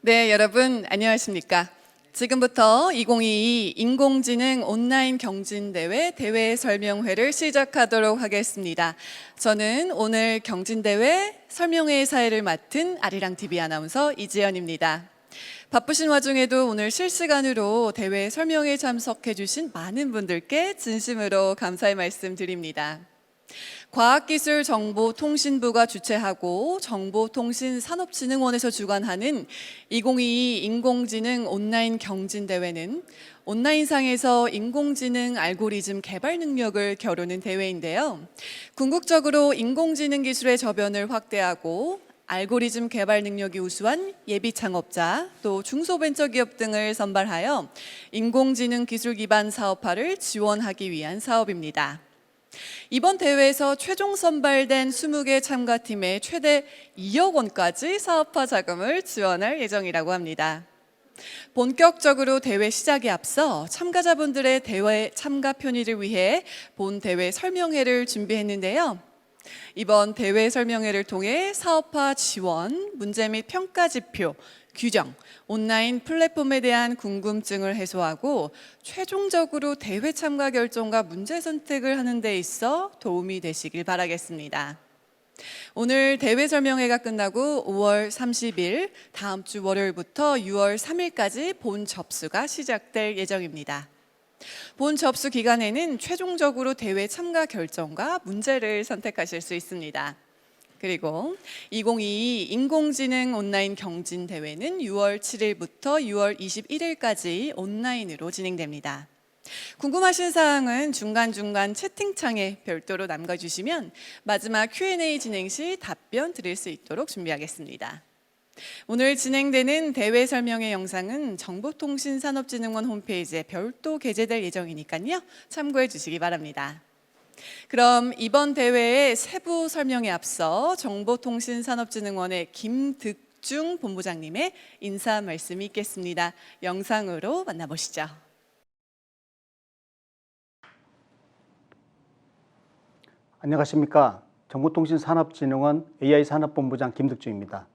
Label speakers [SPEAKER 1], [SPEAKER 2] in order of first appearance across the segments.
[SPEAKER 1] 네, 여러분 안녕하십니까? 지금부터 2022 인공지능 온라인 경진대회 대회 설명회를 시작하도록 하겠습니다. 저는 오늘 경진대회 설명회 사회를 맡은 아리랑TV 아나운서 이지연입니다. 바쁘신 와중에도 오늘 실시간으로 대회 설명회에 참석해 주신 많은 분들께 진심으로 감사의 말씀 드립니다. 과학기술정보통신부가 주최하고 정보통신산업진흥원에서 주관하는 2022 인공지능 온라인 경진대회는 온라인상에서 인공지능 알고리즘 개발 능력을 겨루는 대회인데요. 궁극적으로 인공지능 기술의 저변을 확대하고 알고리즘 개발 능력이 우수한 예비 창업자, 또 중소벤처기업 등을 선발하여 인공지능 기술 기반 사업화를 지원하기 위한 사업입니다. 이번 대회에서 최종 선발된 20개 참가팀에 최대 2억 원까지 사업화 자금을 지원할 예정이라고 합니다. 본격적으로 대회 시작에 앞서 참가자분들의 대회 참가 편의를 위해 본 대회 설명회를 준비했는데요. 이번 대회 설명회를 통해 사업화 지원, 문제 및 평가 지표, 규정, 온라인 플랫폼에 대한 궁금증을 해소하고 최종적으로 대회 참가 결정과 문제 선택을 하는 데 있어 도움이 되시길 바라겠습니다. 오늘 대회 설명회가 끝나고 5월 30일 다음 주 월요일부터 6월 3일까지 본 접수가 시작될 예정입니다. 본 접수 기간에는 최종적으로 대회 참가 결정과 문제를 선택하실 수 있습니다. 그리고 2022 인공지능 온라인 경진대회는 6월 7일부터 6월 21일까지 온라인으로 진행됩니다. 궁금하신 사항은 중간중간 채팅창에 별도로 남겨주시면 마지막 Q&A 진행 시 답변 드릴 수 있도록 준비하겠습니다. 오늘 진행되는 대회 설명회 영상은 정보통신산업진흥원 홈페이지에 별도 게재될 예정이니까요. 참고해 주시기 바랍니다. 그럼 이번 대회의 세부 설명에 앞서 정보통신산업진흥원의 김득중 본부장님의 인사 말씀이 있겠습니다. 영상으로 만나보시죠.
[SPEAKER 2] 안녕하십니까. 정보통신산업진흥원 AI산업본부장 김득중입니다.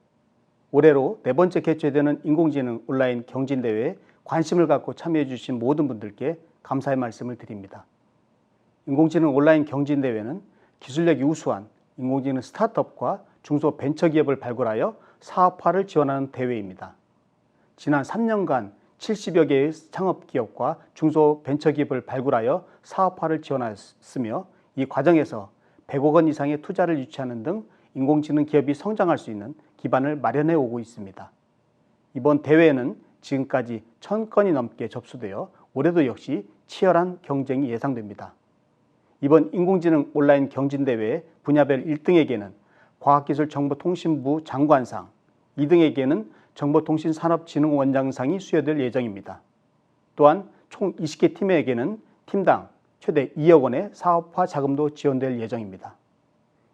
[SPEAKER 2] 올해로 4번째 개최되는 인공지능 온라인 경진대회에 관심을 갖고 참여해 주신 모든 분들께 감사의 말씀을 드립니다. 인공지능 온라인 경진대회는 기술력이 우수한 인공지능 스타트업과 중소벤처기업을 발굴하여 사업화를 지원하는 대회입니다. 지난 3년간 70여 개의 창업기업과 중소벤처기업을 발굴하여 사업화를 지원하였으며 이 과정에서 100억 원 이상의 투자를 유치하는 등 인공지능 기업이 성장할 수 있는 기반을 마련해 오고 있습니다. 이번 대회에는 지금까지 1000건이 넘게 접수되어 올해도 역시 치열한 경쟁이 예상됩니다. 이번 인공지능 온라인 경진대회 분야별 1등에게는 과학기술정보통신부 장관상, 2등에게는 정보통신산업진흥원장상이 수여될 예정입니다. 또한 총 20개 팀에게는 팀당 최대 2억 원의 사업화 자금도 지원될 예정입니다.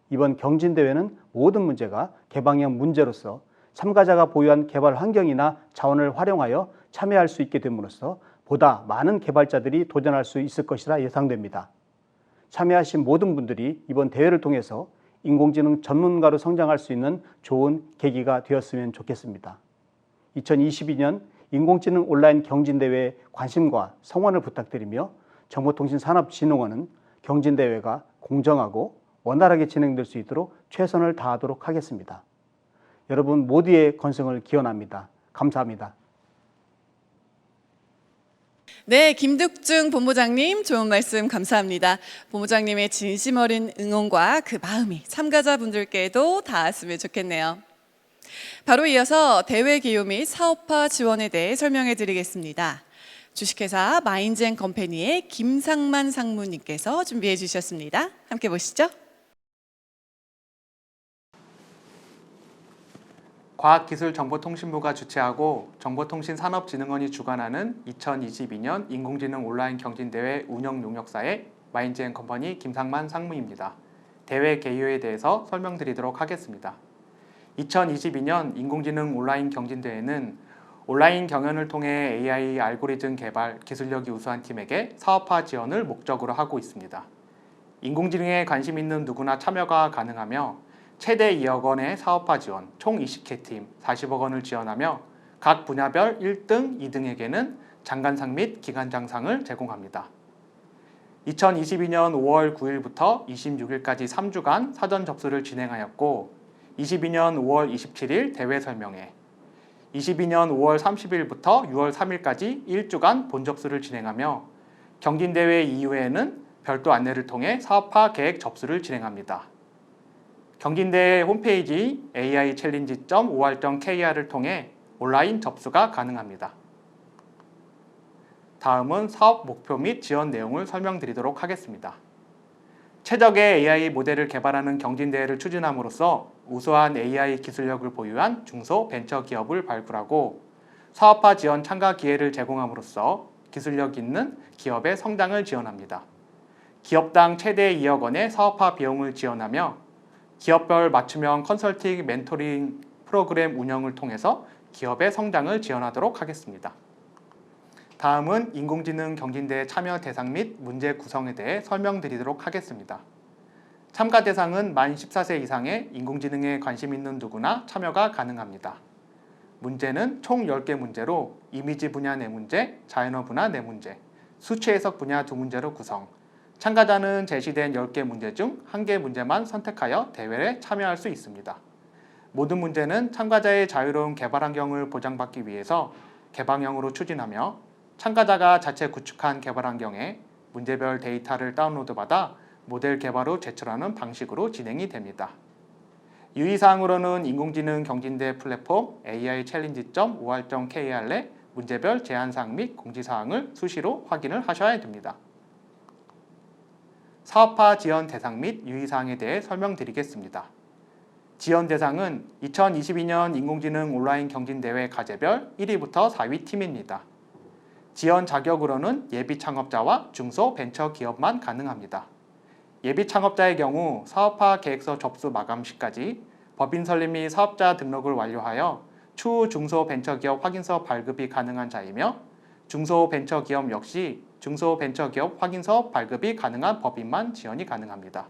[SPEAKER 2] 이번 경진대회는 모든 문제가 개방형 문제로서 참가자가 보유한 개발 환경이나 자원을 활용하여 참여할 수 있게 됨으로써 보다 많은 개발자들이 도전할 수 있을 것이라 예상됩니다. 참여하신 모든 분들이 이번 대회를 통해서 인공지능 전문가로 성장할 수 있는 좋은 계기가 되었으면 좋겠습니다. 2022년 인공지능 온라인 경진대회에 관심과 성원을 부탁드리며 정보통신산업진흥원은 경진대회가 공정하고 원활하게 진행될 수 있도록 최선을 다하도록 하겠습니다. 여러분 모두의 건승을 기원합니다. 감사합니다.
[SPEAKER 1] 네, 김득중 본부장님 좋은 말씀 감사합니다. 본부장님의 진심 어린 응원과 그 마음이 참가자분들께도 닿았으면 좋겠네요. 바로 이어서 대회 기요 및 사업화 지원에 대해 설명해 드리겠습니다. 주식회사 마인즈앤컴퍼니의 김상만 상무님께서 준비해 주셨습니다. 함께 보시죠.
[SPEAKER 3] 과학기술정보통신부가 주최하고 정보통신산업진흥원이 주관하는 2022년 인공지능 온라인 경진대회 운영 용역사의 마인즈앤컴퍼니 김상만 상무입니다. 대회 개요에 대해서 설명드리도록 하겠습니다. 2022년 인공지능 온라인 경진대회는 온라인 경연을 통해 AI 알고리즘 개발 기술력이 우수한 팀에게 사업화 지원을 목적으로 하고 있습니다. 인공지능에 관심 있는 누구나 참여가 가능하며 최대 2억 원의 사업화 지원, 총 20개 팀 40억 원을 지원하며 각 분야별 1등, 2등에게는 장관상 및 기관장상을 제공합니다. 2022년 5월 9일부터 26일까지 3주간 사전 접수를 진행하였고 22년 5월 27일 대회 설명회, 22년 5월 30일부터 6월 3일까지 1주간 본 접수를 진행하며 경진대회 이후에는 별도 안내를 통해 사업화 계획 접수를 진행합니다. 경진대회 홈페이지 aichallenge.or.kr을 통해 온라인 접수가 가능합니다. 다음은 사업 목표 및 지원 내용을 설명드리도록 하겠습니다. 최적의 AI 모델을 개발하는 경진대회를 추진함으로써 우수한 AI 기술력을 보유한 중소벤처기업을 발굴하고 사업화 지원 참가 기회를 제공함으로써 기술력 있는 기업의 성장을 지원합니다. 기업당 최대 2억 원의 사업화 비용을 지원하며 기업별 맞춤형 컨설팅 멘토링 프로그램 운영을 통해서 기업의 성장을 지원하도록 하겠습니다. 다음은 인공지능 경진대회 참여 대상 및 문제 구성에 대해 설명드리도록 하겠습니다. 참가 대상은 만 14세 이상의 인공지능에 관심 있는 누구나 참여가 가능합니다. 문제는 총 10개 문제로 이미지 분야 4문제, 자연어 분야 4문제, 수치 해석 분야 2문제로 구성, 참가자는 제시된 10개 문제 중 1개 문제만 선택하여 대회에 참여할 수 있습니다. 모든 문제는 참가자의 자유로운 개발 환경을 보장받기 위해서 개방형으로 추진하며 참가자가 자체 구축한 개발 환경에 문제별 데이터를 다운로드받아 모델 개발 후 제출하는 방식으로 진행이 됩니다. 유의사항으로는 인공지능 경진대 플랫폼 aichallenge.or.kr에 문제별 제한사항 및 공지사항을 수시로 확인을 하셔야 됩니다. 사업화 지원 대상 및 유의사항에 대해 설명드리겠습니다. 지원 대상은 2022년 인공지능 온라인 경진대회 과제별 1위부터 4위 팀입니다. 지원 자격으로는 예비 창업자와 중소벤처기업만 가능합니다. 예비 창업자의 경우 사업화 계획서 접수 마감 시까지 법인 설립 및 사업자 등록을 완료하여 추후 중소벤처기업 확인서 발급이 가능한 자이며 중소벤처기업 역시 중소벤처기업 확인서 발급이 가능한 법인만 지원이 가능합니다.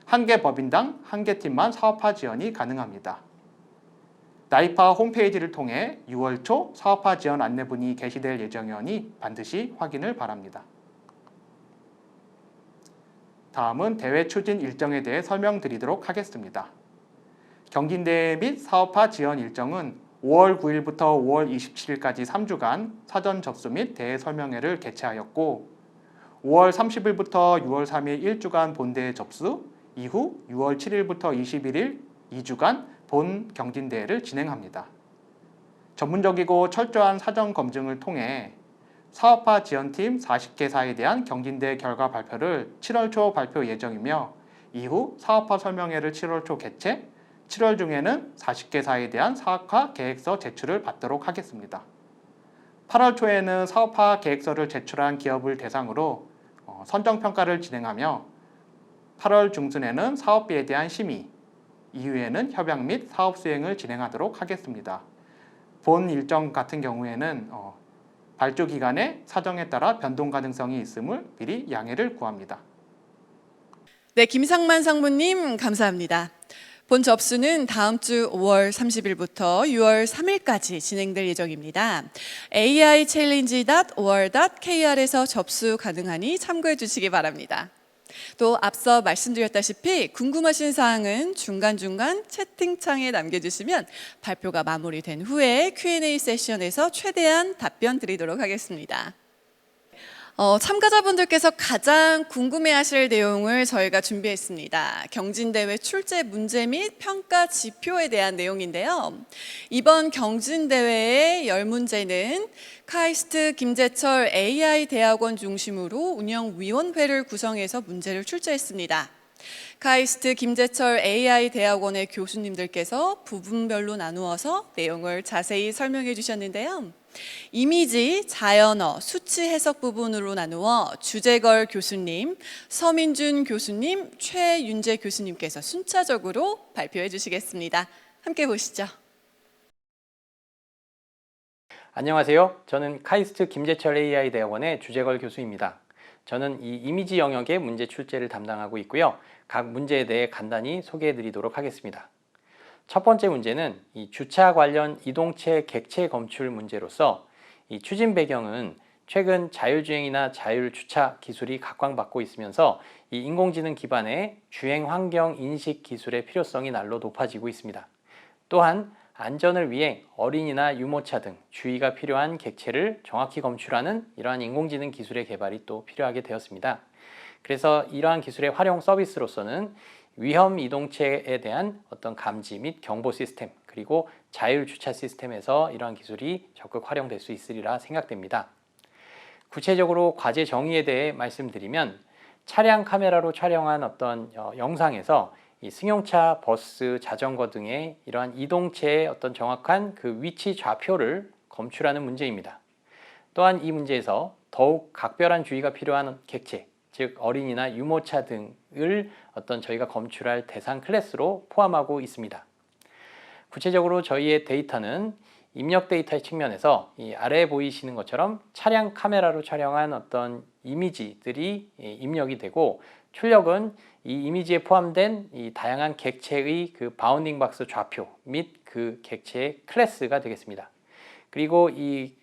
[SPEAKER 3] 한 개 법인당 한 개 팀만 사업화 지원이 가능합니다. 나이파 홈페이지를 통해 6월 초 사업화 지원 안내문이 게시될 예정이오니 반드시 확인을 바랍니다. 다음은 대회 추진 일정에 대해 설명드리도록 하겠습니다. 경진대회 및 사업화 지원 일정은 5월 9일부터 5월 27일까지 3주간 사전 접수 및 대회 설명회를 개최하였고 5월 30일부터 6월 3일 1주간 본대회 접수, 이후 6월 7일부터 21일 2주간 본 경진대회를 진행합니다. 전문적이고 철저한 사전 검증을 통해 사업화 지원팀 40개사에 대한 경진대회 결과 발표를 7월 초 발표 예정이며 이후 사업화 설명회를 7월 초 개최, 7월 중에는 40개사에 대한 사업화 계획서 제출을 받도록 하겠습니다. 8월 초에는 사업화 계획서를 제출한 기업을 대상으로 선정평가를 진행하며 8월 중순에는 사업비에 대한 심의, 이후에는 협약 및 사업 수행을 진행하도록 하겠습니다. 본 일정 같은 경우에는 발주 기간의 사정에 따라 변동 가능성이 있음을 미리 양해를 구합니다.
[SPEAKER 1] 네, 김상만 상무님 감사합니다. 본 접수는 다음 주 5월 30일부터 6월 3일까지 진행될 예정입니다. aichallenge.or.kr에서 접수 가능하니 참고해 주시기 바랍니다. 또 앞서 말씀드렸다시피 궁금하신 사항은 중간중간 채팅창에 남겨주시면 발표가 마무리된 후에 Q&A 세션에서 최대한 답변 드리도록 하겠습니다. 참가자분들께서 가장 궁금해하실 내용을 저희가 준비했습니다. 경진대회 출제 문제 및 평가 지표에 대한 내용인데요. 이번 경진대회의 10문제는 카이스트 김재철 AI대학원 중심으로 운영위원회를 구성해서 문제를 출제했습니다. 카이스트 김재철 AI대학원의 교수님들께서 부분별로 나누어서 내용을 자세히 설명해 주셨는데요. 이미지, 자연어, 수치 해석 부분으로 나누어 주재걸 교수님, 서민준 교수님, 최윤재 교수님께서 순차적으로 발표해 주시겠습니다. 함께 보시죠.
[SPEAKER 4] 안녕하세요. 저는 카이스트 김재철 AI 대학원의 주재걸 교수입니다. 저는 이 이미지 영역의 문제 출제를 담당하고 있고요. 각 문제에 대해 간단히 소개해 드리도록 하겠습니다. 첫 번째 문제는 이 주차 관련 이동체 객체 검출 문제로서 이 추진 배경은 최근 자율주행이나 자율주차 기술이 각광받고 있으면서 이 인공지능 기반의 주행 환경 인식 기술의 필요성이 날로 높아지고 있습니다. 또한 안전을 위해 어린이나 유모차 등 주의가 필요한 객체를 정확히 검출하는 이러한 인공지능 기술의 개발이 또 필요하게 되었습니다. 그래서 이러한 기술의 활용 서비스로서는 위험 이동체에 대한 어떤 감지 및 경보 시스템, 그리고 자율주차 시스템에서 이러한 기술이 적극 활용될 수 있으리라 생각됩니다. 구체적으로 과제 정의에 대해 말씀드리면 차량 카메라로 촬영한 어떤 영상에서 이 승용차, 버스, 자전거 등의 이러한 이동체의 어떤 정확한 그 위치 좌표를 검출하는 문제입니다. 또한 이 문제에서 더욱 각별한 주의가 필요한 객체, 즉 어린이나 유모차 등을 어떤 저희가 검출할 대상 클래스로 포함하고 있습니다. 구체적으로 저희의 데이터는 입력 데이터의 측면에서 이 아래에 보이시는 것처럼 차량 카메라로 촬영한 어떤 이미지들이 입력이 되고, 출력은 이 이미지에 포함된 이 다양한 객체의 그 바운딩 박스 좌표 및 그 객체의 클래스가 되겠습니다. 그리고 이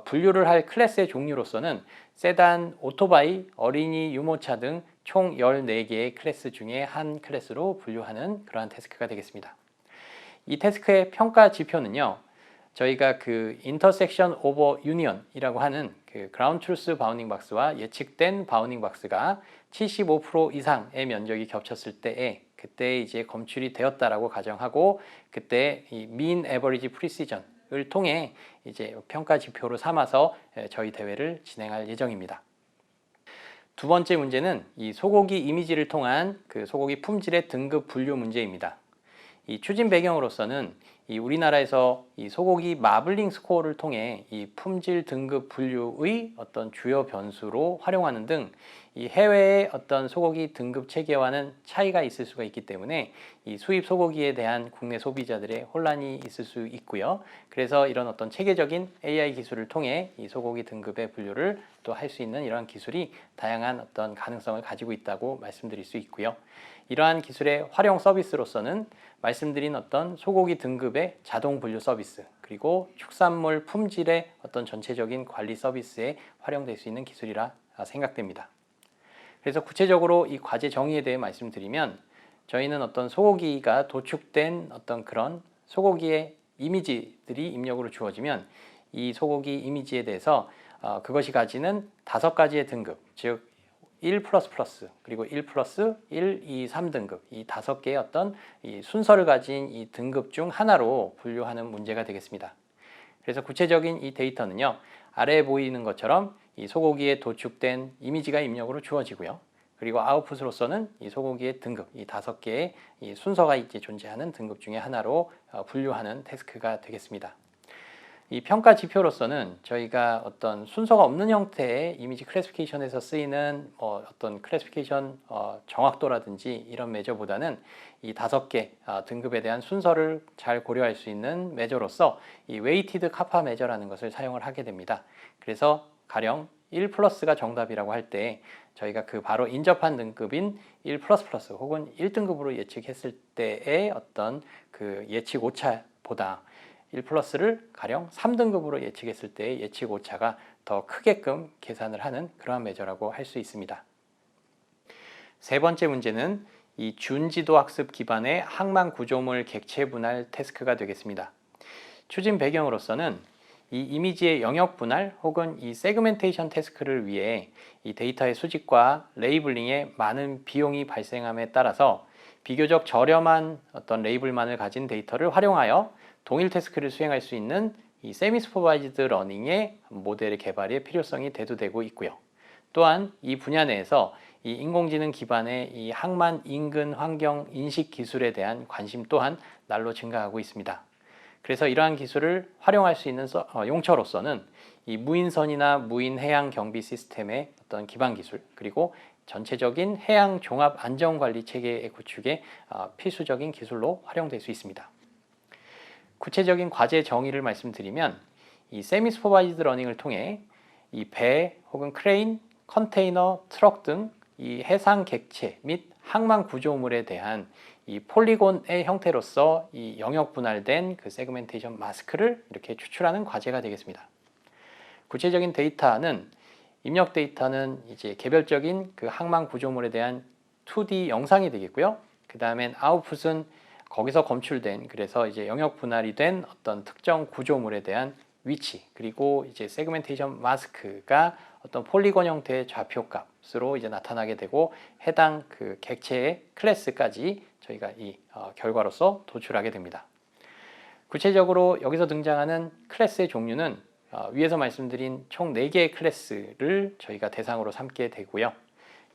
[SPEAKER 4] 분류를 할 클래스의 종류로서는 세단, 오토바이, 어린이, 유모차 등 총 14개의 클래스 중에 한 클래스로 분류하는 그러한 태스크가 되겠습니다. 이 태스크의 평가 지표는요, 저희가 그 인터섹션 오버 유니언이라고 하는 그 그라운드 트루스 바운딩 박스와 예측된 바운딩 박스가 75% 이상의 면적이 겹쳤을 때에 그때 이제 검출이 되었다라고 가정하고, 그때 이 mean average precision을 통해 이제 평가 지표로 삼아서 저희 대회를 진행할 예정입니다. 두 번째 문제는 이 소고기 이미지를 통한 그 소고기 품질의 등급 분류 문제입니다. 이 추진 배경으로서는 이 우리나라에서 이 소고기 마블링 스코어를 통해 이 품질 등급 분류의 어떤 주요 변수로 활용하는 등 이 해외의 어떤 소고기 등급 체계와는 차이가 있을 수가 있기 때문에 이 수입 소고기에 대한 국내 소비자들의 혼란이 있을 수 있고요. 그래서 이런 어떤 체계적인 AI 기술을 통해 이 소고기 등급의 분류를 또 할 수 있는 이러한 기술이 다양한 어떤 가능성을 가지고 있다고 말씀드릴 수 있고요. 이러한 기술의 활용 서비스로서는 말씀드린 어떤 소고기 등급의 자동 분류 서비스, 그리고 축산물 품질의 어떤 전체적인 관리 서비스에 활용될 수 있는 기술이라 생각됩니다. 그래서 구체적으로 이 과제 정의에 대해 말씀드리면, 저희는 어떤 소고기가 도축된 어떤 그런 소고기의 이미지들이 입력으로 주어지면 이 소고기 이미지에 대해서 그것이 가지는 5가지의 등급, 즉 1++, 그리고 1+, 1, 2, 3등급, 이 5개의 어떤 이 순서를 가진 이 등급 중 하나로 분류하는 문제가 되겠습니다. 그래서 구체적인 이 데이터는요, 아래에 보이는 것처럼 이 소고기에 도축된 이미지가 입력으로 주어지고요. 그리고 아웃풋으로서는 이 소고기의 등급, 이 5개의 이 순서가 이제 존재하는 등급 중에 하나로 분류하는 태스크가 되겠습니다. 이 평가 지표로서는 저희가 어떤 순서가 없는 형태의 이미지 클래시피케이션에서 쓰이는 어떤 클래시피케이션 정확도라든지 이런 매저보다는 이 5개 등급에 대한 순서를 잘 고려할 수 있는 매저로서 이 웨이티드 카파 매저라는 것을 사용을 하게 됩니다. 그래서 가령 1+가 정답이라고 할 때 저희가 그 바로 인접한 등급인 1++ 혹은 1등급으로 예측했을 때의 어떤 그 예측 오차보다 1+를 가령 3등급으로 예측했을 때의 예측 오차가 더 크게끔 계산을 하는 그러한 매저라고 할 수 있습니다. 세 번째 문제는 이 준지도 학습 기반의 항만 구조물 객체 분할 태스크가 되겠습니다. 추진 배경으로서는 이 이미지의 영역 분할 혹은 이 세그멘테이션 태스크를 위해 이 데이터의 수집과 레이블링에 많은 비용이 발생함에 따라서 비교적 저렴한 어떤 레이블만을 가진 데이터를 활용하여 동일 태스크를 수행할 수 있는 이 세미 슈퍼바이즈드 러닝의 모델의 개발의 필요성이 대두되고 있고요. 또한 이 분야 내에서 이 인공지능 기반의 이 항만 인근 환경 인식 기술에 대한 관심 또한 날로 증가하고 있습니다. 그래서 이러한 기술을 활용할 수 있는 용처로서는 이 무인선이나 무인 해양 경비 시스템의 어떤 기반 기술, 그리고 전체적인 해양 종합 안전관리 체계의 구축에 필수적인 기술로 활용될 수 있습니다. 구체적인 과제 정의를 말씀드리면, 이 세미 슈퍼바이즈드 러닝을 통해 이 배 혹은 크레인, 컨테이너, 트럭 등 이 해상 객체 및 항만 구조물에 대한 이 폴리곤의 형태로서 이 영역 분할된 그 세그멘테이션 마스크를 이렇게 추출하는 과제가 되겠습니다. 구체적인 데이터는 입력 데이터는 이제 개별적인 그 항만 구조물에 대한 2D 영상이 되겠고요. 그 다음엔 아웃풋은 거기서 검출된, 그래서 이제 영역 분할이 된 어떤 특정 구조물에 대한 위치, 그리고 이제 세그멘테이션 마스크가 어떤 폴리곤 형태의 좌표 값으로 이제 나타나게 되고, 해당 그 객체의 클래스까지 저희가 이 결과로서 도출하게 됩니다. 구체적으로 여기서 등장하는 클래스의 종류는 위에서 말씀드린 총 4개의 클래스를 저희가 대상으로 삼게 되고요.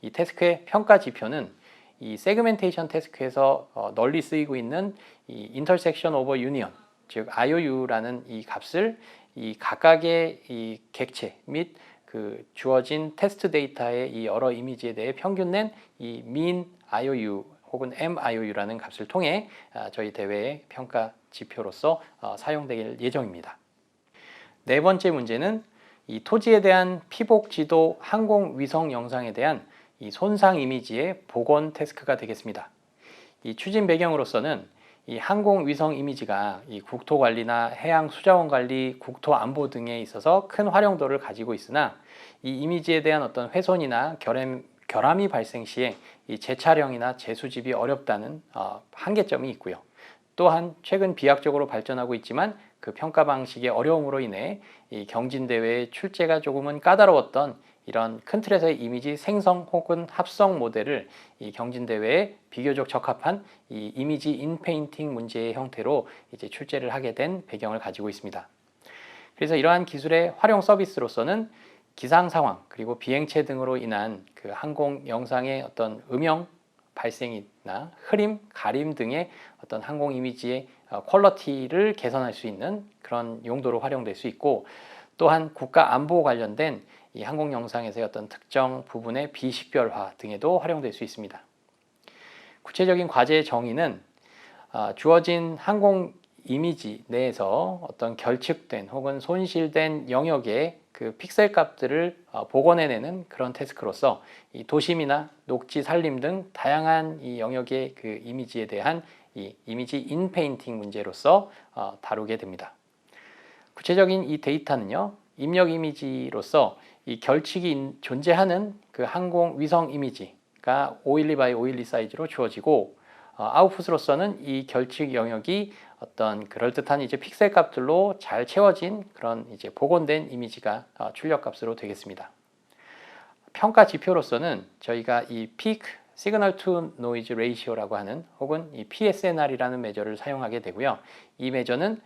[SPEAKER 4] 이 태스크의 평가 지표는 이 세그멘테이션 태스크에서 널리 쓰이고 있는 이 인터섹션 오버 유니언, 즉 IOU라는 이 값을 이 각각의 이 객체 및 그 주어진 테스트 데이터의 이 여러 이미지에 대해 평균 낸 이 mean IOU 혹은 MIOU라는 값을 통해 저희 대회의 평가 지표로서 사용될 예정입니다. 네 번째 문제는 이 토지에 대한 피복 지도 항공 위성 영상에 대한 이 손상 이미지의 복원 태스크가 되겠습니다. 이 추진 배경으로서는 이 항공 위성 이미지가 이 국토 관리나 해양 수자원 관리, 국토 안보 등에 있어서 큰 활용도를 가지고 있으나, 이 이미지에 대한 어떤 훼손이나 결함이 발생 시에 이 재촬영이나 재수집이 어렵다는 한계점이 있고요. 또한 최근 비약적으로 발전하고 있지만 그 평가 방식의 어려움으로 인해 이 경진대회의 출제가 조금은 까다로웠던 이런 큰 틀에서의 이미지 생성 혹은 합성 모델을 이 경진대회에 비교적 적합한 이 이미지 인페인팅 문제의 형태로 이제 출제를 하게 된 배경을 가지고 있습니다. 그래서 이러한 기술의 활용 서비스로서는 기상 상황 그리고 비행체 등으로 인한 그 항공 영상의 어떤 음영 발생이나 흐림, 가림 등의 어떤 항공 이미지의 퀄리티를 개선할 수 있는 그런 용도로 활용될 수 있고, 또한 국가 안보 관련된 이 항공 영상에서의 어떤 특정 부분의 비식별화 등에도 활용될 수 있습니다. 구체적인 과제의 정의는 주어진 항공 이미지 내에서 어떤 결측된 혹은 손실된 영역의 그 픽셀 값들을 복원해내는 그런 태스크로서 이 도심이나 녹지 산림 등 다양한 이 영역의 그 이미지에 대한 이 이미지 인페인팅 문제로서 다루게 됩니다. 구체적인 이 데이터는요, 입력 이미지로서 이 결측이 존재하는 그 항공 위성 이미지가 512x512 사이즈로 주어지고, 아웃풋으로서는 이 결측 영역이 어떤 그럴듯한 이제 픽셀 값들로 잘 채워진 그런 이제 복원된 이미지가 출력 값으로 되겠습니다. 평가 지표로서는 저희가 이 Peak Signal to Noise Ratio라고 하는 혹은 이 PSNR이라는 매저를 사용하게 되고요. 이 매저는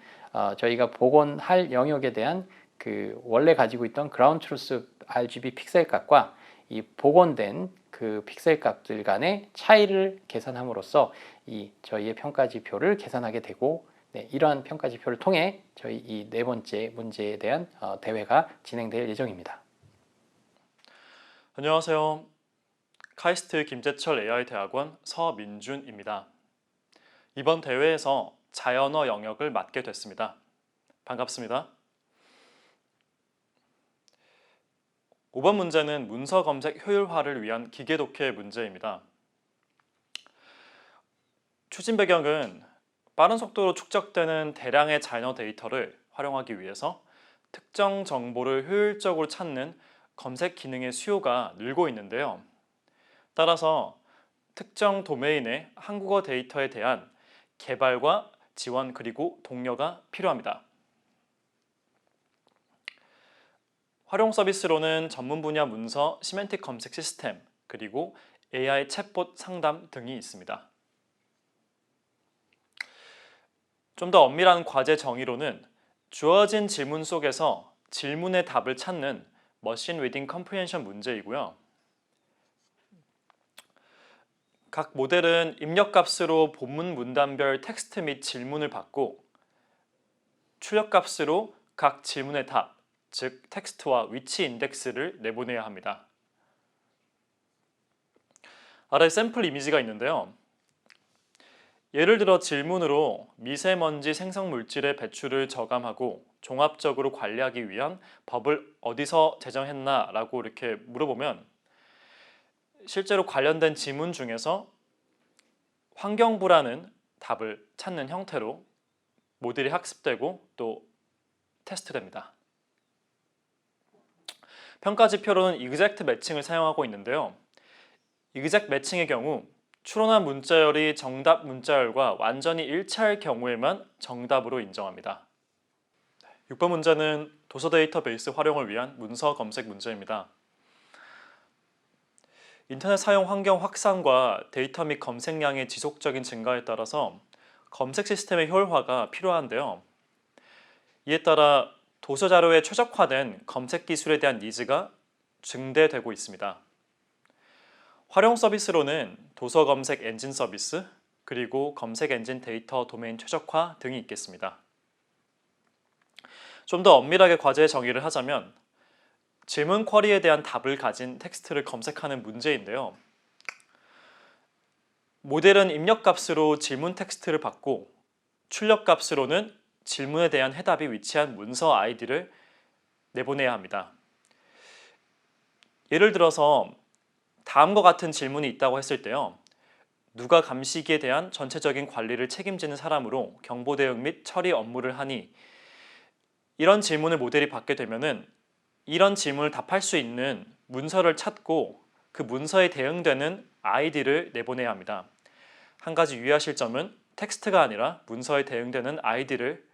[SPEAKER 4] 저희가 복원할 영역에 대한 그 원래 가지고 있던 Ground Truth RGB 픽셀 값과 이 복원된 그 픽셀 값들 간의 차이를 계산함으로써 이 저희의 평가 지표를 계산하게 되고, 이러한 평가 지표를 통해 저희 이 네 번째 문제에 대한 대회가 진행될 예정입니다.
[SPEAKER 5] 안녕하세요. 카이스트 김재철 AI대학원 서민준입니다. 이번 대회에서 자연어 영역을 맡게 됐습니다. 반갑습니다. 5번 문제는 문서 검색 효율화를 위한 기계 독해 문제입니다. 추진 배경은 빠른 속도로 축적되는 대량의 자연어 데이터를 활용하기 위해서 특정 정보를 효율적으로 찾는 검색 기능의 수요가 늘고 있는데요. 따라서 특정 도메인의 한국어 데이터에 대한 개발과 지원 그리고 독려가 필요합니다. 활용 서비스로는 전문 분야 문서 시멘틱 검색 시스템, 그리고 AI 챗봇 상담 등이 있습니다. 좀 더 엄밀한 과제 정의로는 주어진 질문 속에서 질문의 답을 찾는 머신 리딩 컴프리헨션 문제이고요. 각 모델은 입력값으로 본문 문단별 텍스트 및 질문을 받고, 출력값으로 각 질문의 답, 즉 텍스트와 위치 인덱스를 내보내야 합니다. 아래 샘플 이미지가 있는데요. 예를 들어 질문으로 미세먼지 생성 물질의 배출을 저감하고 종합적으로 관리하기 위한 법을 어디서 제정했나 라고 이렇게 물어보면, 실제로 관련된 지문 중에서 환경부라는 답을 찾는 형태로 모델이 학습되고 또 테스트됩니다. 평가 지표로는 이그젝트 매칭을 사용하고 있는데요. 이그젝트 매칭의 경우 추론한 문자열이 정답 문자열과 완전히 일치할 경우에만 정답으로 인정합니다. 6번 문제는 도서 데이터베이스 활용을 위한 문서 검색 문제입니다. 인터넷 사용 환경 확산과 데이터 및 검색량의 지속적인 증가에 따라서 검색 시스템의 효율화가 필요한데요. 이에 따라 도서 자료에 최적화된 검색 기술에 대한 니즈가 증대되고 있습니다. 활용 서비스로는 도서 검색 엔진 서비스, 그리고 검색 엔진 데이터 도메인 최적화 등이 있겠습니다. 좀 더 엄밀하게 과제의 정의를 하자면 질문 쿼리에 대한 답을 가진 텍스트를 검색하는 문제인데요. 모델은 입력값으로 질문 텍스트를 받고 출력값으로는 질문에 대한 해답이 위치한 문서 아이디를 내보내야 합니다. 예를 들어서 다음과 같은 질문이 있다고 했을 때요. 누가 감시기에 대한 전체적인 관리를 책임지는 사람으로 경보 대응 및 처리 업무를 하니, 이런 질문을 모델이 받게 되면은 이런 질문을 답할 수 있는 문서를 찾고 그 문서에 대응되는 아이디를 내보내야 합니다. 한 가지 유의하실 점은 텍스트가 아니라 문서에 대응되는 아이디를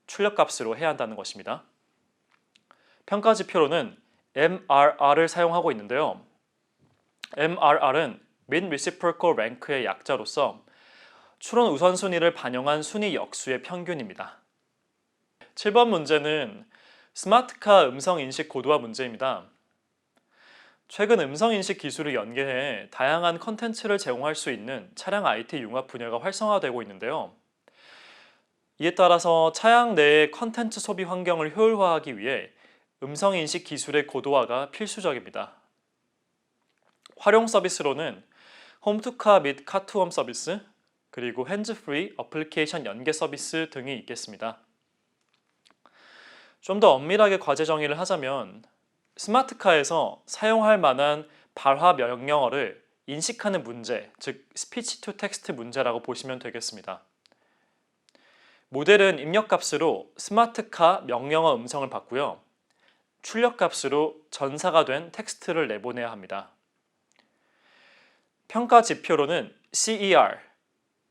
[SPEAKER 5] 출력값으로 해야 한다는 것입니다. 평가 지표로는 MRR을 사용하고 있는데요. MRR은 Mean Reciprocal Rank의 약자로서 추론 우선순위를 반영한 순위 역수의 평균입니다. 7번 문제는 스마트카 음성인식 고도화 문제입니다. 최근 음성인식 기술을 연계해 다양한 컨텐츠를 제공할 수 있는 차량 IT 융합 분야가 활성화되고 있는데요. 이에 따라서 차량 내의 컨텐츠 소비 환경을 효율화하기 위해 음성인식 기술의 고도화가 필수적입니다. 활용 서비스로는 홈투카 및 카투홈 서비스, 그리고 핸즈프리 어플리케이션 연계 서비스 등이 있겠습니다. 좀 더 엄밀하게 과제 정의를 하자면 스마트카에서 사용할 만한 발화 명령어를 인식하는 문제, 즉 스피치 투 텍스트 문제라고 보시면 되겠습니다. 모델은 입력값으로 스마트카 명령어 음성을 받고요. 출력값으로 전사가 된 텍스트를 내보내야 합니다. 평가 지표로는 CER,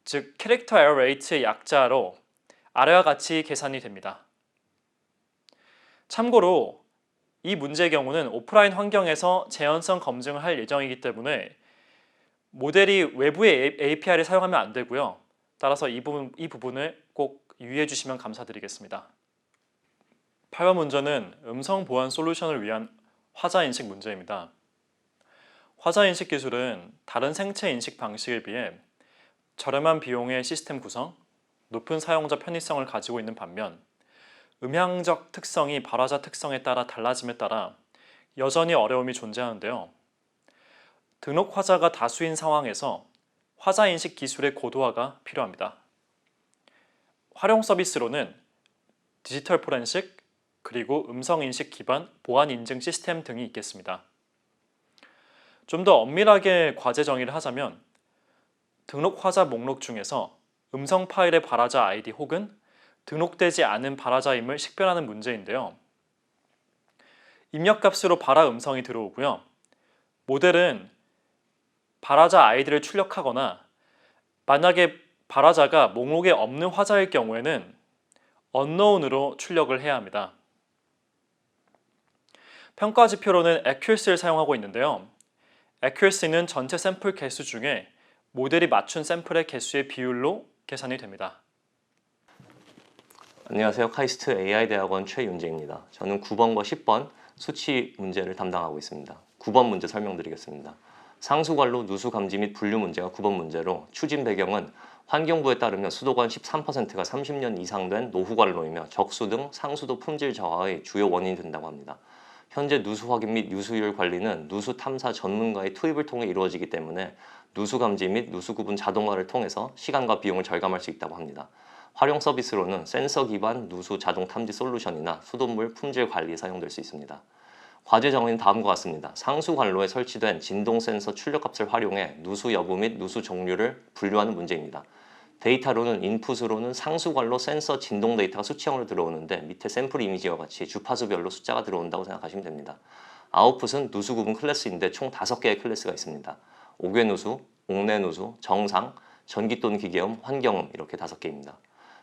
[SPEAKER 5] 즉 Character Error Rate의 약자로 아래와 같이 계산이 됩니다. 참고로 이 문제의 경우는 오프라인 환경에서 재현성 검증을 할 예정이기 때문에 모델이 외부의 API를 사용하면 안 되고요. 따라서 이 부분을 꼭 유의해 주시면 감사드리겠습니다. 8번 문제는 음성 보안 솔루션을 위한 화자 인식 문제입니다. 화자 인식 기술은 다른 생체 인식 방식에 비해 저렴한 비용의 시스템 구성, 높은 사용자 편의성을 가지고 있는 반면 음향적 특성이 발화자 특성에 따라 달라짐에 따라 여전히 어려움이 존재하는데요. 등록 화자가 다수인 상황에서 화자 인식 기술의 고도화가 필요합니다. 활용 서비스로는 디지털 포렌식, 그리고 음성 인식 기반 보안 인증 시스템 등이 있겠습니다. 좀 더 엄밀하게 과제 정의를 하자면 등록 화자 목록 중에서 음성 파일의 발화자 아이디 혹은 등록되지 않은 발화자임을 식별하는 문제인데요. 입력값으로 발화 음성이 들어오고요. 모델은 발화자 아이디를 출력하거나 만약에 발화자가 목록에 없는 화자일 경우에는 unknown으로 출력을 해야 합니다. 평가 지표로는 accuracy를 사용하고 있는데요. accuracy는 전체 샘플 개수 중에 모델이 맞춘 샘플의 개수의 비율로 계산이 됩니다.
[SPEAKER 6] 안녕하세요. 카이스트 AI대학원 최윤재입니다. 저는 9번과 10번 수치 문제를 담당하고 있습니다. 9번 문제 설명드리겠습니다. 상수관로 누수 감지 및 분류 문제가 9번 문제로 추진 배경은 환경부에 따르면 수도관 13%가 30년 이상 된 노후관로이며 적수 등 상수도 품질 저하의 주요 원인이 된다고 합니다. 현재 누수 확인 및 누수율 관리는 누수 탐사 전문가의 투입을 통해 이루어지기 때문에 누수 감지 및 누수 구분 자동화를 통해서 시간과 비용을 절감할 수 있다고 합니다. 활용 서비스로는 센서 기반 누수 자동 탐지 솔루션이나 수돗물 품질 관리에 사용될 수 있습니다. 과제 정의는 다음과 같습니다. 상수 관로에 설치된 진동 센서 출력값을 활용해 누수 여부 및 누수 종류를 분류하는 문제입니다. 데이터로는 인풋으로는 상수 관로 센서 진동 데이터가 수치형으로 들어오는데 밑에 샘플 이미지와 같이 주파수별로 숫자가 들어온다고 생각하시면 됩니다. 아웃풋은 누수 구분 클래스인데 총 5개의 클래스가 있습니다. 옥외 누수, 옥내 누수, 정상, 전기 또는 기계음, 환경음 이렇게 5개입니다.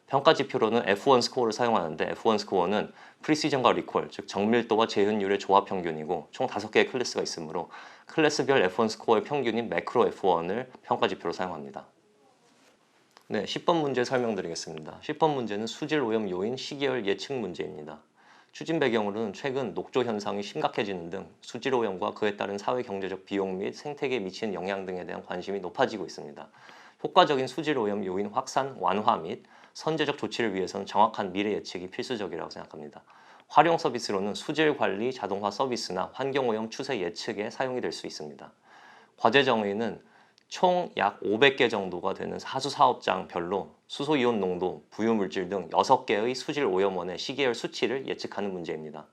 [SPEAKER 6] 평가 지표로는 F1 스코어를 사용하는데 F1 스코어는 프리시전과 리콜, 즉 정밀도와 재현율의 조합 평균이고 총 5개의 클래스가 있으므로 클래스별 F1 스코어의 평균인 매크로 F1을 평가 지표로 사용합니다. 네, 10번 문제 설명드리겠습니다. 10번 문제는 수질 오염 요인 시계열 예측 문제입니다. 추진 배경으로는 최근 녹조 현상이 심각해지는 등 수질 오염과 그에 따른 사회 경제적 비용 및 생태계에 미치는 영향 등에 대한 관심이 높아지고 있습니다. 효과적인 수질 오염 요인 확산, 완화 및 선제적 조치를 위해서는 정확한 미래 예측이 필수적이라고 생각합니다. 활용 서비스로는 수질 관리 자동화 서비스나 환경오염 추세 예측에 사용이 될 수 있습니다. 과제 정의는 총 약 500개 정도가 되는 하수 사업장별로 수소이온 농도, 부유물질 등 6개의 수질 오염원의 시계열 수치를 예측하는 문제입니다.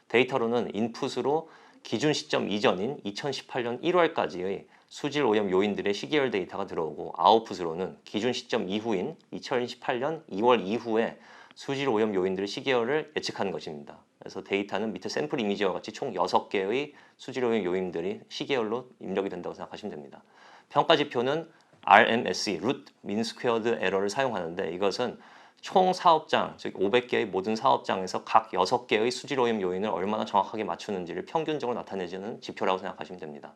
[SPEAKER 6] 데이터로는 인풋으로 기준 시점 이전인 2018년 1월까지의 수질 오염 요인들의 시계열 데이터가 들어오고 아웃풋으로는 기준 시점 이후인 2018년 2월 이후에 수질 오염 요인들의 시계열을 예측하는 것입니다. 그래서 데이터는 밑에 샘플 이미지와 같이 총 6개의 수질 오염 요인들이 시계열로 입력이 된다고 생각하시면 됩니다. 평가 지표는 RMSE, Root Mean Squared Error를 사용하는데 이것은 총 사업장, 즉 500개의 모든 사업장에서 각 6개의 수질 오염 요인을 얼마나 정확하게 맞추는지를 평균적으로 나타내주는 지표라고 생각하시면 됩니다.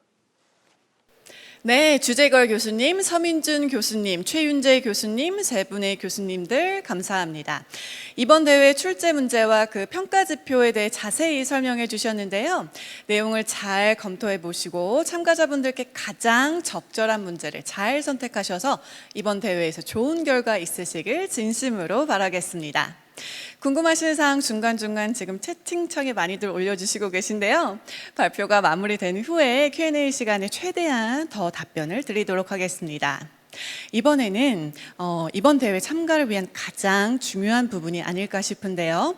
[SPEAKER 1] 네, 주재걸 교수님, 서민준 교수님, 최윤재 교수님, 세 분의 교수님들 감사합니다. 이번 대회 출제 문제와 그 평가 지표에 대해 자세히 설명해 주셨는데요. 내용을 잘 검토해 보시고 참가자분들께 가장 적절한 문제를 잘 선택하셔서 이번 대회에서 좋은 결과 있으시길 진심으로 바라겠습니다. 궁금하신 사항 중간중간 지금 채팅창에 많이들 올려주시고 계신데요. 발표가 마무리된 후에 Q&A 시간에 최대한 더 답변을 드리도록 하겠습니다. 이번에는 이번 대회 참가를 위한 가장 중요한 부분이 아닐까 싶은데요.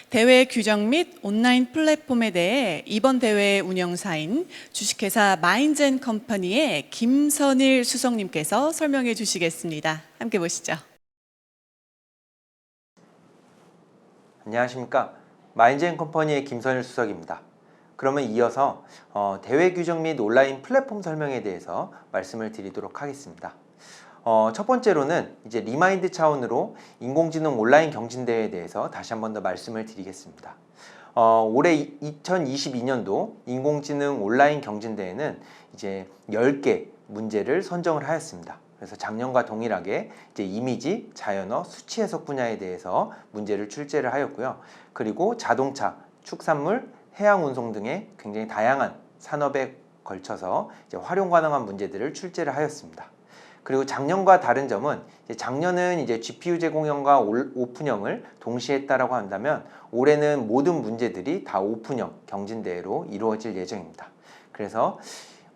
[SPEAKER 1] 대회 규정 및 온라인 플랫폼에 대해 이번 대회 운영사인 주식회사 마인젠컴퍼니의 김선일 수석님께서 설명해 주시겠습니다. 함께 보시죠.
[SPEAKER 7] 안녕하십니까. 마인젠컴퍼니의 김선일 수석입니다. 그러면 이어서 대회 규정 및 온라인 플랫폼 설명에 대해서 말씀을 드리도록 하겠습니다. 첫 번째로는 이제 리마인드 차원으로 인공지능 온라인 경진대회에 대해서 다시 한 번 더 말씀을 드리겠습니다. 올해 2022년도 인공지능 온라인 경진대회는 이제 10개 문제를 선정을 하였습니다. 그래서 작년과 동일하게 이제 이미지, 자연어, 수치 해석 분야에 대해서 문제를 출제를 하였고요. 그리고 자동차, 축산물, 해양 운송 등의 굉장히 다양한 산업에 걸쳐서 이제 활용 가능한 문제들을 출제를 하였습니다. 그리고 작년과 다른 점은 작년은 이제 GPU 제공형과 오픈형을 동시에 했다라고 한다면 올해는 모든 문제들이 다 오픈형 경진대회로 이루어질 예정입니다. 그래서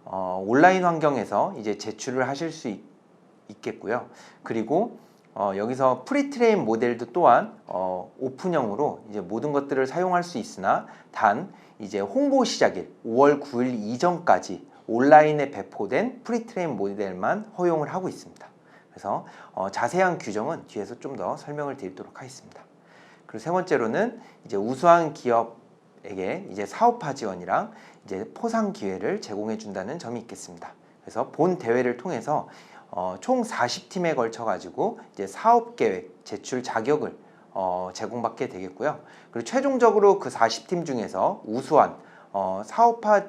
[SPEAKER 7] 온라인 환경에서 이제 제출을 하실 수 있겠고요. 그리고 여기서 프리트레인 모델도 또한 오픈형으로 이제 모든 것들을 사용할 수 있으나 단 이제 홍보 시작일 5월 9일 이전까지 온라인에 배포된 프리트레인 모델만 허용을 하고 있습니다. 그래서 자세한 규정은 뒤에서 좀 더 설명을 드리도록 하겠습니다. 그리고 세 번째로는 이제 우수한 기업에게 이제 사업화 지원이랑 이제 포상 기회를 제공해 준다는 점이 있겠습니다. 그래서 본 대회를 통해서 총 40팀에 걸쳐 가지고 이제 사업 계획 제출 자격을 제공받게 되겠고요. 그리고 최종적으로 그 40팀 중에서 우수한 사업화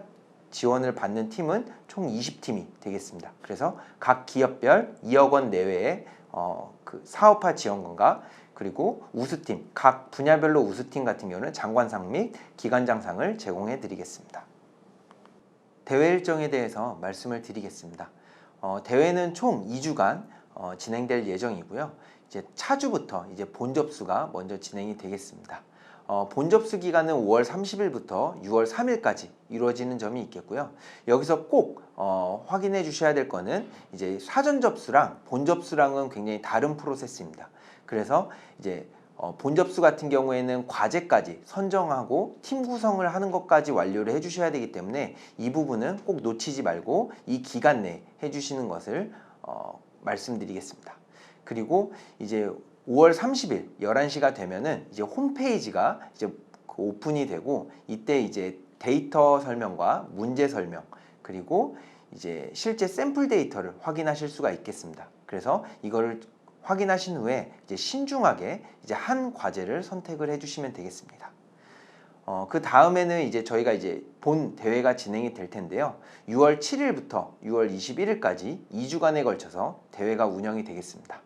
[SPEAKER 7] 지원을 받는 팀은 총 20팀이 되겠습니다. 그래서 각 기업별 2억 원 내외의 그 사업화 지원금과 그리고 우수팀, 각 분야별로 우수팀 같은 경우는 장관상 및 기관장상을 제공해 드리겠습니다. 대회 일정에 대해서 말씀을 드리겠습니다. 대회는 총 2주간 진행될 예정이고요. 이제 차주부터 이제 본 접수가 먼저 진행이 되겠습니다. 본 접수 기간은 5월 30일부터 6월 3일까지 이루어지는 점이 있겠고요. 여기서 꼭 확인해 주셔야 될 거는 이제 사전 접수랑 본 접수랑은 굉장히 다른 프로세스입니다. 그래서 이제 본 접수 같은 경우에는 과제까지 선정하고 팀 구성을 하는 것까지 완료를 해주셔야 되기 때문에 이 부분은 꼭 놓치지 말고 이 기간 내에 해주시는 것을 말씀드리겠습니다. 그리고 이제 5월 30일 11시가 되면은 이제 홈페이지가 이제 오픈이 되고 이때 이제 데이터 설명과 문제 설명 그리고 이제 실제 샘플 데이터를 확인하실 수가 있겠습니다. 그래서 이거를 확인하신 후에 이제 신중하게 이제 한 과제를 선택을 해주시면 되겠습니다. 그 다음에는 이제 저희가 이제 본 대회가 진행이 될 텐데요. 6월 7일부터 6월 21일까지 2주간에 걸쳐서 대회가 운영이 되겠습니다.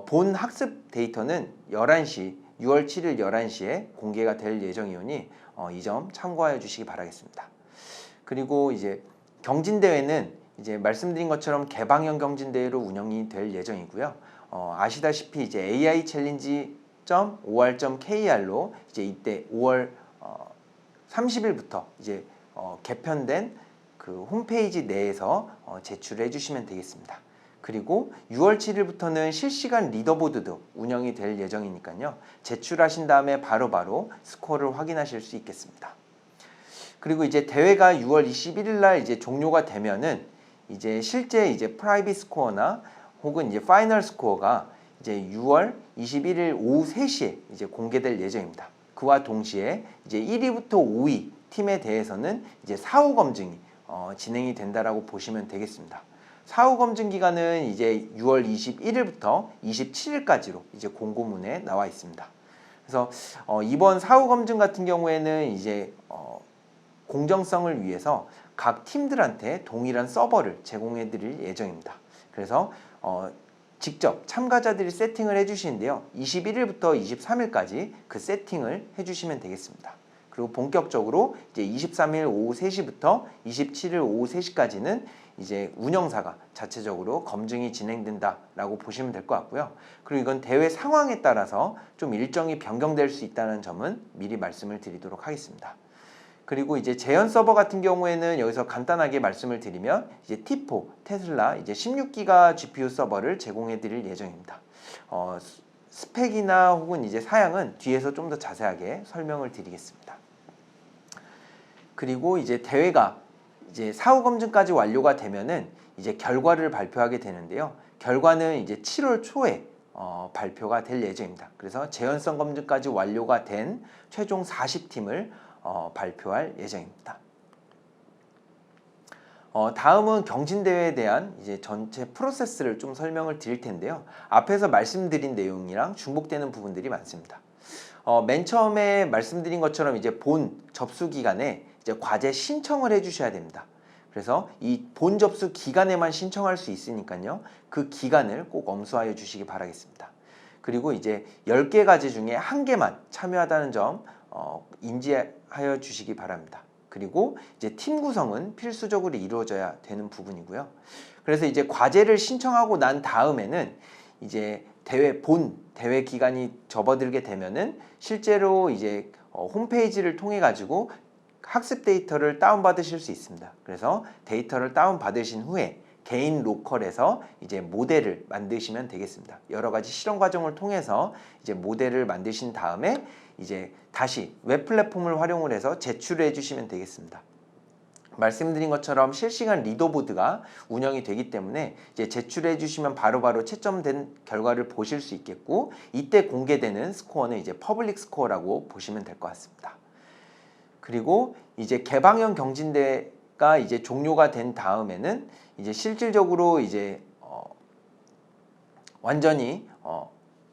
[SPEAKER 7] 본 학습 데이터는 11시, 6월 7일 11시에 공개가 될 예정이오니 이 점 참고하여 주시기 바라겠습니다. 그리고 이제 경진대회는 이제 말씀드린 것처럼 개방형 경진대회로 운영이 될 예정이고요. 아시다시피 이제 aichallenge.or.kr로 이제 이때 5월 30일부터 이제 개편된 그 홈페이지 내에서 제출해 주시면 되겠습니다. 그리고 6월 7일부터는 실시간 리더보드도 운영이 될 예정이니까요. 제출하신 다음에 바로바로 스코어를 확인하실 수 있겠습니다. 그리고 이제 대회가 6월 21일 날 이제 종료가 되면은 이제 실제 이제 프라이빗 스코어나 혹은 이제 파이널 스코어가 이제 6월 21일 오후 3시에 이제 공개될 예정입니다. 그와 동시에 이제 1위부터 5위 팀에 대해서는 이제 사후 검증이 진행이 된다라고 보시면 되겠습니다. 사후 검증 기간은 이제 6월 21일부터 27일까지로 이제 공고문에 나와 있습니다. 그래서 이번 사후 검증 같은 경우에는 이제 공정성을 위해서 각 팀들한테 동일한 서버를 제공해 드릴 예정입니다. 그래서 직접 참가자들이 세팅을 해주시는데요. 21일부터 23일까지 그 세팅을 해주시면 되겠습니다. 그리고 본격적으로 이제 23일 오후 3시부터 27일 오후 3시까지는 이제 운영사가 자체적으로 검증이 진행된다라고 보시면 될 것 같고요. 그리고 이건 대회 상황에 따라서 좀 일정이 변경될 수 있다는 점은 미리 말씀을 드리도록 하겠습니다. 그리고 이제 재현 서버 같은 경우에는 여기서 간단하게 말씀을 드리면 이제 T4 테슬라 이제 16기가 GPU 서버를 제공해 드릴 예정입니다. 스펙이나 혹은 이제 사양은 뒤에서 좀 더 자세하게 설명을 드리겠습니다. 그리고 이제 대회가 이제 사후 검증까지 완료가 되면은 이제 결과를 발표하게 되는데요. 결과는 이제 7월 초에 발표가 될 예정입니다. 그래서 재현성 검증까지 완료가 된 최종 40팀을 발표할 예정입니다. 다음은 경진대회에 대한 이제 전체 프로세스를 좀 설명을 드릴 텐데요. 앞에서 말씀드린 내용이랑 중복되는 부분들이 많습니다. 맨 처음에 말씀드린 것처럼 이제 본 접수 기간에 이제 과제 신청을 해주셔야 됩니다. 그래서 이 본 접수 기간에만 신청할 수 있으니까요. 그 기간을 꼭 엄수하여 주시기 바라겠습니다. 그리고 이제 10개 과제 중에 1개만 참여하다는 점 인지하여 주시기 바랍니다. 그리고 이제 팀 구성은 필수적으로 이루어져야 되는 부분이고요. 그래서 이제 과제를 신청하고 난 다음에는 이제 본 대회 기간이 접어들게 되면은 실제로 이제 홈페이지를 통해 가지고 학습 데이터를 다운받으실 수 있습니다. 그래서 데이터를 다운받으신 후에 개인 로컬에서 이제 모델을 만드시면 되겠습니다. 여러 가지 실험 과정을 통해서 이제 모델을 만드신 다음에 이제 다시 웹 플랫폼을 활용을 해서 제출해 주시면 되겠습니다. 말씀드린 것처럼 실시간 리더보드가 운영이 되기 때문에 이제 제출해 주시면 바로바로 채점된 결과를 보실 수 있겠고 이때 공개되는 스코어는 이제 퍼블릭 스코어라고 보시면 될 것 같습니다. 그리고 이제 개방형 경진대회가 이제 종료가 된 다음에는 이제 실질적으로 이제 완전히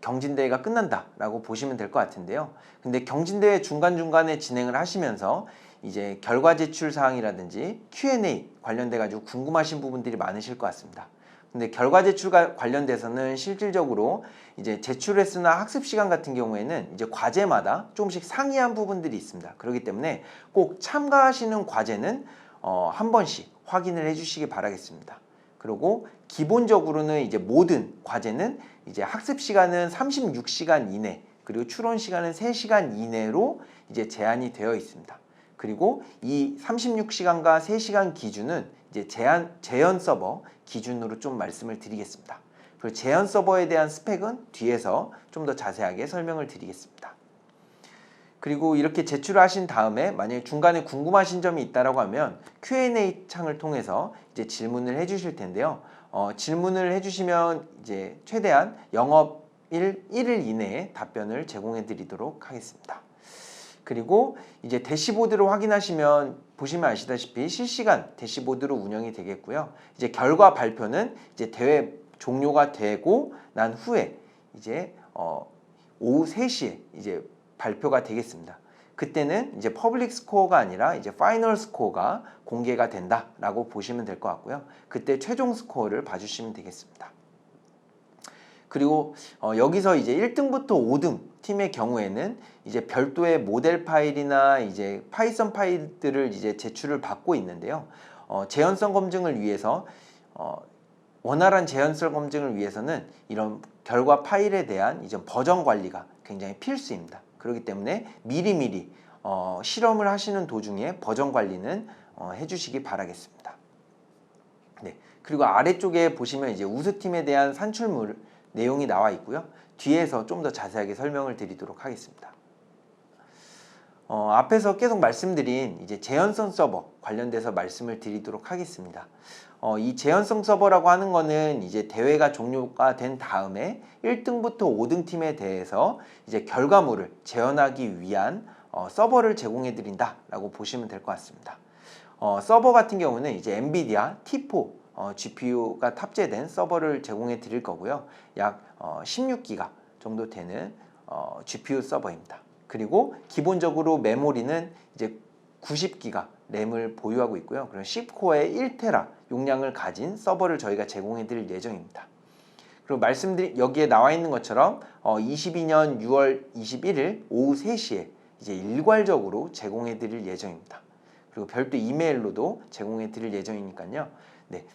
[SPEAKER 7] 경진대회가 끝난다라고 보시면 될 것 같은데요. 근데 경진대회 중간중간에 진행을 하시면서 이제 결과 제출 사항이라든지 Q&A 관련돼 가지고 궁금하신 부분들이 많으실 것 같습니다. 근데 결과 제출과 관련돼서는 실질적으로 이제 제출 횟수나 학습 시간 같은 경우에는 이제 과제마다 조금씩 상이한 부분들이 있습니다. 그렇기 때문에 꼭 참가하시는 과제는 한 번씩 확인을 해주시기 바라겠습니다. 그리고 기본적으로는 이제 모든 과제는 이제 학습 시간은 36시간 이내 그리고 추론 시간은 3시간 이내로 이제 제한이 되어 있습니다. 그리고 이 36시간과 3시간 기준은 이제 재현 서버 기준으로 좀 말씀을 드리겠습니다. 그리고 재현 서버에 대한 스펙은 뒤에서 좀 더 자세하게 설명을 드리겠습니다. 그리고 이렇게 제출하신 다음에 만약에 중간에 궁금하신 점이 있다라고 하면 Q&A 창을 통해서 이제 질문을 해주실 텐데요. 질문을 해주시면 이제 최대한 영업일 1일 이내에 답변을 제공해 드리도록 하겠습니다. 그리고 이제 대시보드로 확인하시면 보시면 아시다시피 실시간 대시보드로 운영이 되겠고요. 이제 결과 발표는 이제 대회 종료가 되고 난 후에 이제 오후 3시에 이제 발표가 되겠습니다. 그때는 이제 퍼블릭 스코어가 아니라 이제 파이널 스코어가 공개가 된다라고 보시면 될 것 같고요. 그때 최종 스코어를 봐주시면 되겠습니다. 그리고 여기서 이제 1등부터 5등 팀의 경우에는 이제 별도의 모델 파일이나 이제 파이썬 파일들을 이제 제출을 받고 있는데요. 재현성 검증을 위해서 원활한 재현성 검증을 위해서는 이런 결과 파일에 대한 이제 버전 관리가 굉장히 필수입니다. 그렇기 때문에 미리미리 실험을 하시는 도중에 버전 관리는 해주시기 바라겠습니다. 네. 그리고 아래쪽에 보시면 이제 우수팀에 대한 산출물 내용이 나와 있고요. 뒤에서 좀 더 자세하게 설명을 드리도록 하겠습니다. 앞에서 계속 말씀드린 이제 재현성 서버 관련돼서 말씀을 드리도록 하겠습니다. 이 재현성 서버라고 하는 거는 이제 대회가 종료가 된 다음에 1등부터 5등 팀에 대해서 이제 결과물을 재현하기 위한 서버를 제공해 드린다 라고 보시면 될 것 같습니다. 서버 같은 경우는 이제 엔비디아 T4 GPU가 탑재된 서버를 제공해 드릴 거고요. 약 16기가 정도 되는 GPU 서버입니다. 그리고 기본적으로 메모리는 이제 90기가 램을 보유하고 있고요. 그리고 10코어의 1테라 용량을 가진 서버를 저희가 제공해 드릴 예정입니다. 그리고 말씀드린 여기에 나와 있는 것처럼 22년 6월 21일 오후 3시에 이제 일괄적으로 제공해 드릴 예정입니다. 그리고 별도 이메일로도 제공해 드릴 예정이니까요. 네.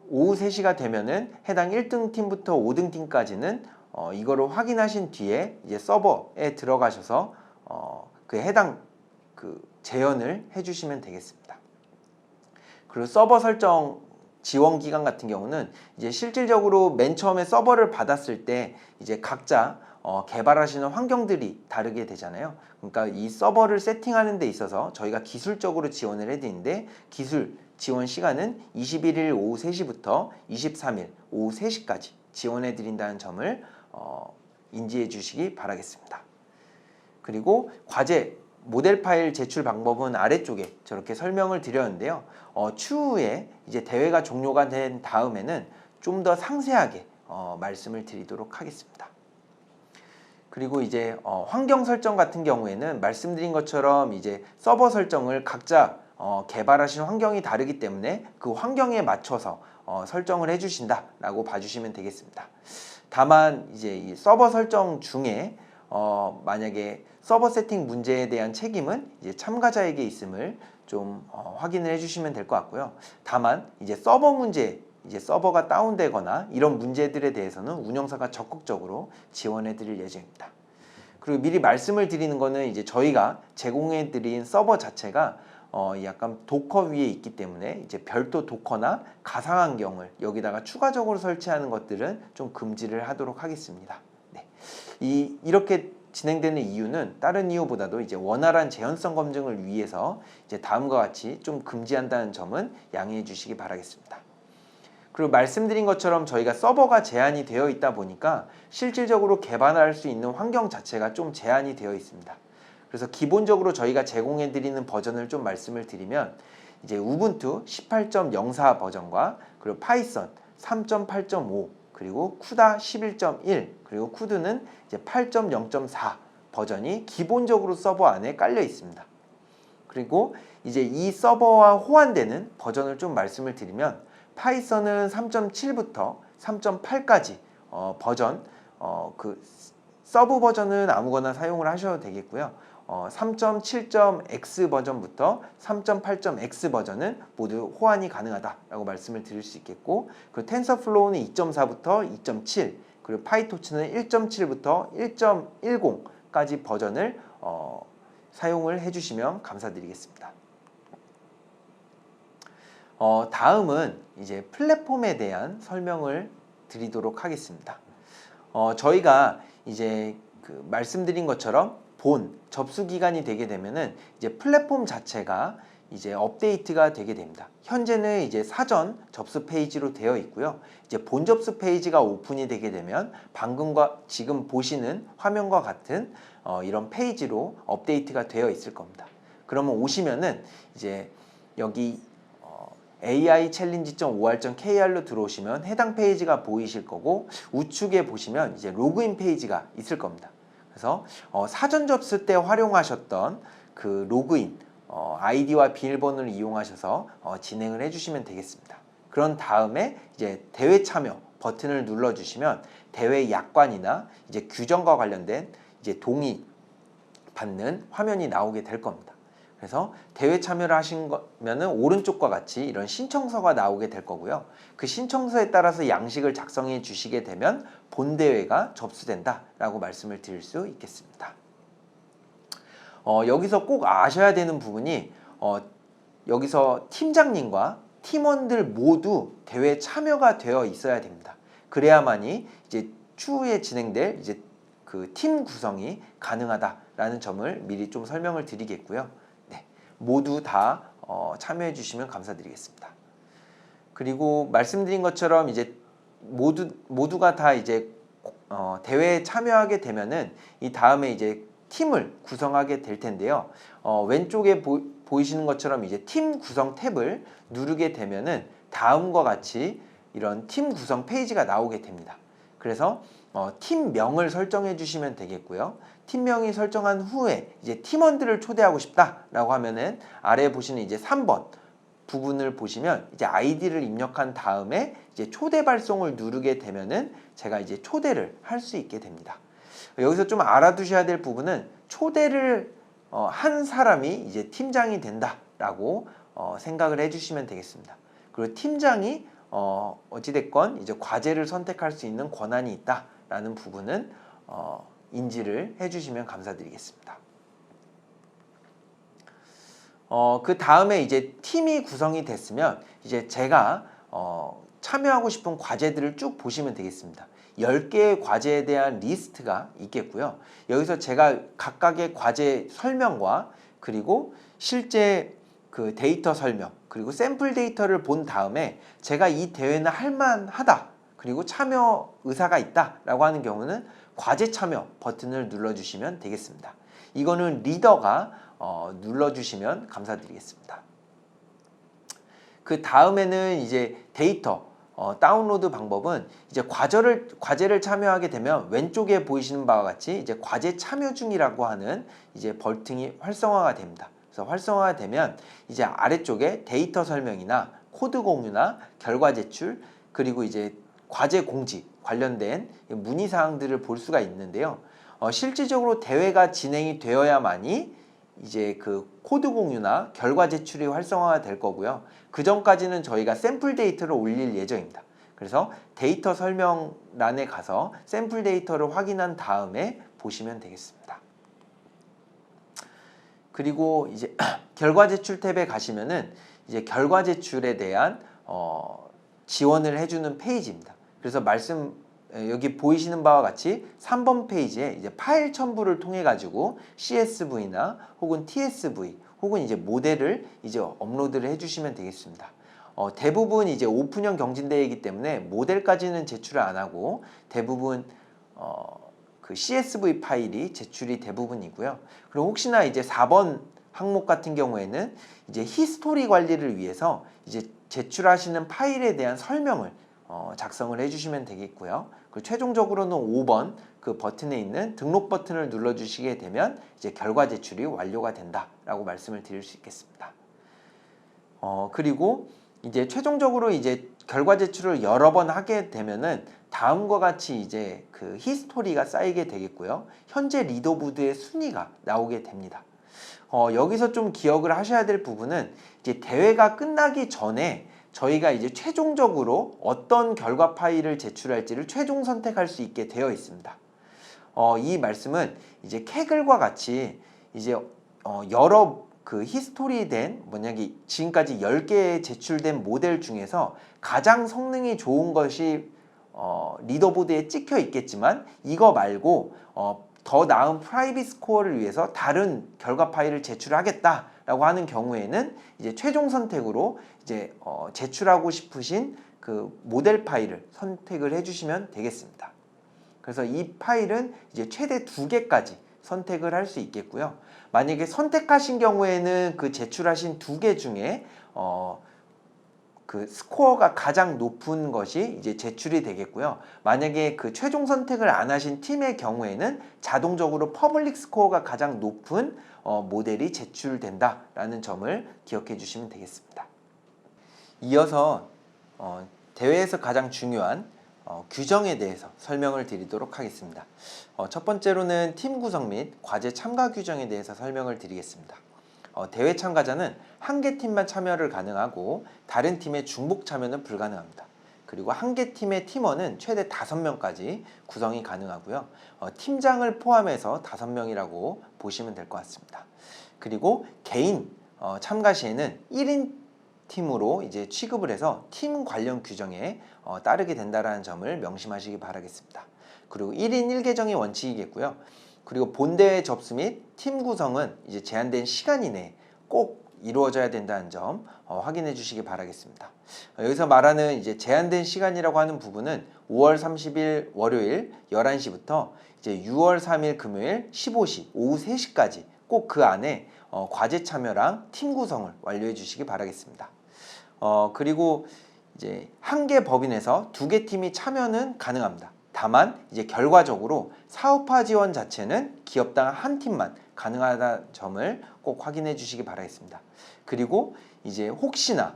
[SPEAKER 7] 오후 3시가 되면은 해당 1등 팀부터 5등 팀까지는 이거를 확인하신 뒤에 이제 서버에 들어가셔서 그 해당 그 재현을 해주시면 되겠습니다. 그리고 서버 설정 지원 기간 같은 경우는 이제 실질적으로 맨 처음에 서버를 받았을 때 이제 각자 개발하시는 환경들이 다르게 되잖아요. 그러니까 이 서버를 세팅하는 데 있어서 저희가 기술적으로 지원을 해드리는데 기술 지원 시간은 21일 오후 3시부터 23일 오후 3시까지 지원해 드린다는 점을 인지해 주시기 바라겠습니다. 그리고 과제 모델 파일 제출 방법은 아래쪽에 저렇게 설명을 드렸는데요. 추후에 이제 대회가 종료가 된 다음에는 좀 더 상세하게 말씀을 드리도록 하겠습니다. 그리고 이제 환경 설정 같은 경우에는 말씀드린 것처럼 이제 서버 설정을 각자 개발하신 환경이 다르기 때문에 그 환경에 맞춰서 설정을 해주신다라고 봐주시면 되겠습니다. 다만 이제 이 서버 설정 중에 만약에 서버 세팅 문제에 대한 책임은 이제 참가자에게 있음을 좀 확인을 해주시면 될 것 같고요. 다만 이제 서버 문제, 이제 서버가 다운되거나 이런 문제들에 대해서는 운영사가 적극적으로 지원해드릴 예정입니다. 그리고 미리 말씀을 드리는 거는 이제 저희가 제공해드린 서버 자체가 약간 도커 위에 있기 때문에 이제 별도 도커나 가상 환경을 여기다가 추가적으로 설치하는 것들은 좀 금지를 하도록 하겠습니다. 네. 이렇게 진행되는 이유는 다른 이유보다도 이제 원활한 재현성 검증을 위해서 이제 다음과 같이 좀 금지한다는 점은 양해해 주시기 바라겠습니다. 그리고 말씀드린 것처럼 저희가 서버가 제한이 되어 있다 보니까 실질적으로 개발할 수 있는 환경 자체가 좀 제한이 되어 있습니다. 그래서 기본적으로 저희가 제공해 드리는 버전을 좀 말씀을 드리면 이제 우분투 18.04 버전과 그리고 파이썬 3.8.5 그리고 쿠다 11.1 그리고 쿠드는 이제 8.0.4 버전이 기본적으로 서버 안에 깔려 있습니다. 그리고 이제 이 서버와 호환되는 버전을 좀 말씀을 드리면 파이썬은 3.7부터 3.8까지 버전 그 서브 버전은 아무거나 사용을 하셔도 되겠고요. 3.7.x 버전부터 3.8.x 버전은 모두 호환이 가능하다라고 말씀을 드릴 수 있겠고, 그 텐서플로우는 2.4부터 2.7 그리고 파이토치는 1.7부터 1.10까지 버전을 사용을 해주시면 감사드리겠습니다. 다음은 이제 플랫폼에 대한 설명을 드리도록 하겠습니다. 저희가 이제 그 말씀드린 것처럼 본 접수 기간이 되게 되면은 이제 플랫폼 자체가 이제 업데이트가 되게 됩니다. 현재는 이제 사전 접수 페이지로 되어 있고요. 이제 본 접수 페이지가 오픈이 되게 되면 방금과 지금 보시는 화면과 같은 이런 페이지로 업데이트가 되어 있을 겁니다. 그러면 오시면은 이제 여기 aichallenge.or.kr로 들어오시면 해당 페이지가 보이실 거고, 우측에 보시면 이제 로그인 페이지가 있을 겁니다. 그래서 사전 접수 때 활용하셨던 그 로그인 아이디와 비밀번호를 이용하셔서 진행을 해주시면 되겠습니다. 그런 다음에 이제 대회 참여 버튼을 눌러주시면 대회 약관이나 이제 규정과 관련된 이제 동의 받는 화면이 나오게 될 겁니다. 그래서 대회 참여를 하신 거면은 오른쪽과 같이 이런 신청서가 나오게 될 거고요. 그 신청서에 따라서 양식을 작성해 주시게 되면 본 대회가 접수된다 라고 말씀을 드릴 수 있겠습니다. 여기서 꼭 아셔야 되는 부분이 여기서 팀장님과 팀원들 모두 대회에 참여가 되어 있어야 됩니다. 그래야만이 이제 추후에 진행될 이제 그 팀 구성이 가능하다라는 점을 미리 좀 설명을 드리겠고요. 네, 모두 다 참여해 주시면 감사드리겠습니다. 그리고 말씀드린 것처럼 이제 모두가 다 이제 대회에 참여하게 되면은 이 다음에 이제 팀을 구성하게 될 텐데요. 왼쪽에 보이시는 것처럼 이제 팀 구성 탭을 누르게 되면은 다음과 같이 이런 팀 구성 페이지가 나오게 됩니다. 그래서 팀명을 설정해 주시면 되겠고요. 팀명이 설정한 후에 이제 팀원들을 초대하고 싶다라고 하면은 아래에 보시는 이제 3번 부분을 보시면 이제 아이디를 입력한 다음에 이제 초대 발송을 누르게 되면은 제가 이제 초대를 할 수 있게 됩니다. 여기서 좀 알아두셔야 될 부분은 초대를 한 사람이 이제 팀장이 된다라고 생각을 해주시면 되겠습니다. 그리고 팀장이 어찌됐건 이제 과제를 선택할 수 있는 권한이 있다라는 부분은 인지를 해주시면 감사드리겠습니다. 그 다음에 이제 팀이 구성이 됐으면 이제 제가 참여하고 싶은 과제들을 쭉 보시면 되겠습니다. 10개의 과제에 대한 리스트가 있겠고요. 여기서 제가 각각의 과제 설명과 그리고 실제 그 데이터 설명 그리고 샘플 데이터를 본 다음에 제가 이 대회는 할만하다 그리고 참여 의사가 있다 라고 하는 경우는 과제 참여 버튼을 눌러주시면 되겠습니다. 이거는 리더가 눌러주시면 감사드리겠습니다. 그 다음에는 이제 데이터 다운로드 방법은 이제 과제를 참여하게 되면 왼쪽에 보이시는 바와 같이 이제 과제 참여 중이라고 하는 이제 버튼이 활성화가 됩니다. 그래서 활성화가 되면 이제 아래쪽에 데이터 설명이나 코드 공유나 결과 제출 그리고 이제 과제 공지 관련된 문의 사항들을 볼 수가 있는데요. 실질적으로 대회가 진행이 되어야만이 이제 그 코드 공유나 결과 제출이 활성화가 될 거고요. 그 전까지는 저희가 샘플 데이터를 올릴 예정입니다. 그래서 데이터 설명란에 가서 샘플 데이터를 확인한 다음에 보시면 되겠습니다. 그리고 이제 결과 제출 탭에 가시면은 이제 결과 제출에 대한 지원을 해주는 페이지입니다. 그래서 여기 보이시는 바와 같이 3번 페이지에 이제 파일 첨부를 통해 가지고 CSV나 혹은 TSV 혹은 이제 모델을 이제 업로드를 해주시면 되겠습니다. 대부분 이제 오픈형 경진대회이기 때문에 모델까지는 제출을 안 하고 대부분 그 CSV 파일이 제출이 대부분이고요. 그리고 혹시나 이제 4번 항목 같은 경우에는 이제 히스토리 관리를 위해서 이제 제출하시는 파일에 대한 설명을 작성을 해주시면 되겠고요. 그리고 최종적으로는 5번 그 버튼에 있는 등록 버튼을 눌러주시게 되면 이제 결과 제출이 완료가 된다라고 말씀을 드릴 수 있겠습니다. 그리고 이제 최종적으로 이제 결과 제출을 여러 번 하게 되면은 다음과 같이 이제 그 히스토리가 쌓이게 되겠고요. 현재 리더보드의 순위가 나오게 됩니다. 여기서 좀 기억을 하셔야 될 부분은 이제 대회가 끝나기 전에 저희가 이제 최종적으로 어떤 결과 파일을 제출할지를 최종 선택할 수 있게 되어 있습니다. 이 말씀은 이제 캐글과 같이 이제 여러 그 히스토리 된 만약에 지금까지 10개 제출된 모델 중에서 가장 성능이 좋은 것이 리더보드에 찍혀 있겠지만 이거 말고 더 나은 프라이빗 스코어를 위해서 다른 결과 파일을 제출하겠다라고 하는 경우에는 이제 최종 선택으로 이제 제출하고 싶으신 그 모델 파일을 선택을 해주시면 되겠습니다. 그래서 이 파일은 이제 최대 2개까지 선택을 할 수 있겠고요. 만약에 선택하신 경우에는 그 제출하신 2개 중에 그 스코어가 가장 높은 것이 이제 제출이 되겠고요. 만약에 그 최종 선택을 안 하신 팀의 경우에는 자동적으로 퍼블릭 스코어가 가장 높은 모델이 제출된다라는 점을 기억해 주시면 되겠습니다. 이어서 대회에서 가장 중요한 규정에 대해서 설명을 드리도록 하겠습니다. 첫 번째로는 팀 구성 및 과제 참가 규정에 대해서 설명을 드리겠습니다. 대회 참가자는 한 개 팀만 참여를 가능하고 다른 팀의 중복 참여는 불가능합니다. 그리고 한 개 팀의 팀원은 최대 5명까지 구성이 가능하고요. 팀장을 포함해서 5명이라고 보시면 될 것 같습니다. 그리고 개인 참가 시에는 1인 팀으로 이제 취급을 해서 팀 관련 규정에 따르게 된다는 점을 명심하시기 바라겠습니다. 그리고 1인 1계정이 원칙이겠고요. 그리고 본대회 접수 및 팀 구성은 이제 제한된 시간 이내에 꼭 이루어져야 된다는 점 확인해 주시기 바라겠습니다. 여기서 말하는 이제 제한된 시간이라고 하는 부분은 5월 30일 월요일 11시부터 이제 6월 3일 금요일 15시 오후 3시까지 꼭 그 안에 과제 참여랑 팀 구성을 완료해 주시기 바라겠습니다. 그리고 이제 한 개 법인에서 2개 팀이 참여는 가능합니다. 다만 이제 결과적으로 사업화 지원 자체는 기업당 한 팀만 가능하다는 점을 꼭 확인해 주시기 바라겠습니다. 그리고 이제 혹시나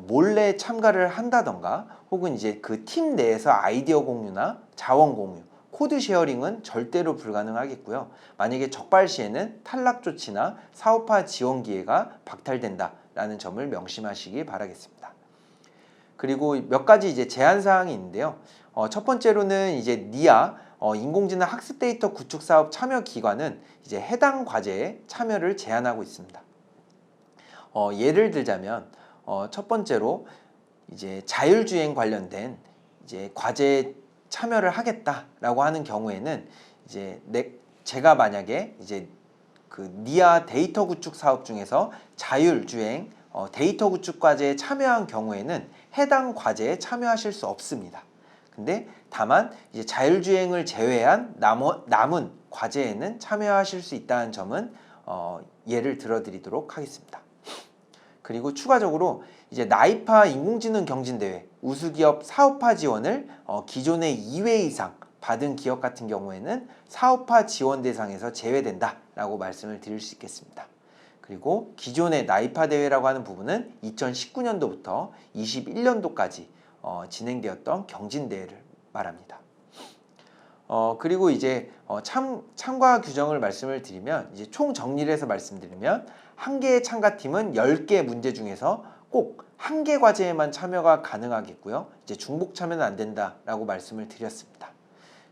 [SPEAKER 7] 몰래 참가를 한다던가 혹은 이제 그 팀 내에서 아이디어 공유나 자원 공유, 코드 쉐어링은 절대로 불가능하겠고요. 만약에 적발 시에는 탈락 조치나 사업화 지원 기회가 박탈된다라는 점을 명심하시기 바라겠습니다. 그리고 몇 가지 이제 제한 사항이 있는데요. 첫 번째로는 이제 니아 인공지능 학습 데이터 구축 사업 참여 기관은 이제 해당 과제에 참여를 제한하고 있습니다. 예를 들자면 첫 번째로 이제 자율주행 관련된 이제 과제에 참여를 하겠다라고 하는 경우에는 이제 제가 만약에 이제 그 니아 데이터 구축 사업 중에서 자율주행 데이터 구축 과제에 참여한 경우에는 해당 과제에 참여하실 수 없습니다. 근데 다만 이제 자율주행을 제외한 남은 과제에는 참여하실 수 있다는 점은 예를 들어 드리도록 하겠습니다. 그리고 추가적으로 이제 나이파 인공지능 경진대회 우수기업 사업화 지원을 기존의 2회 이상 받은 기업 같은 경우에는 사업화 지원 대상에서 제외된다라고 말씀을 드릴 수 있겠습니다. 그리고 기존의 나이파 대회라고 하는 부분은 2019년도부터 21년도까지 진행되었던 경진대회를 말합니다. 그리고 이제 참가 규정을 말씀을 드리면 이제 총 정리를 해서 말씀드리면 한 개의 참가팀은 10개 문제 중에서 꼭 한 개 과제에만 참여가 가능하겠고요. 이제 중복 참여는 안 된다라고 말씀을 드렸습니다.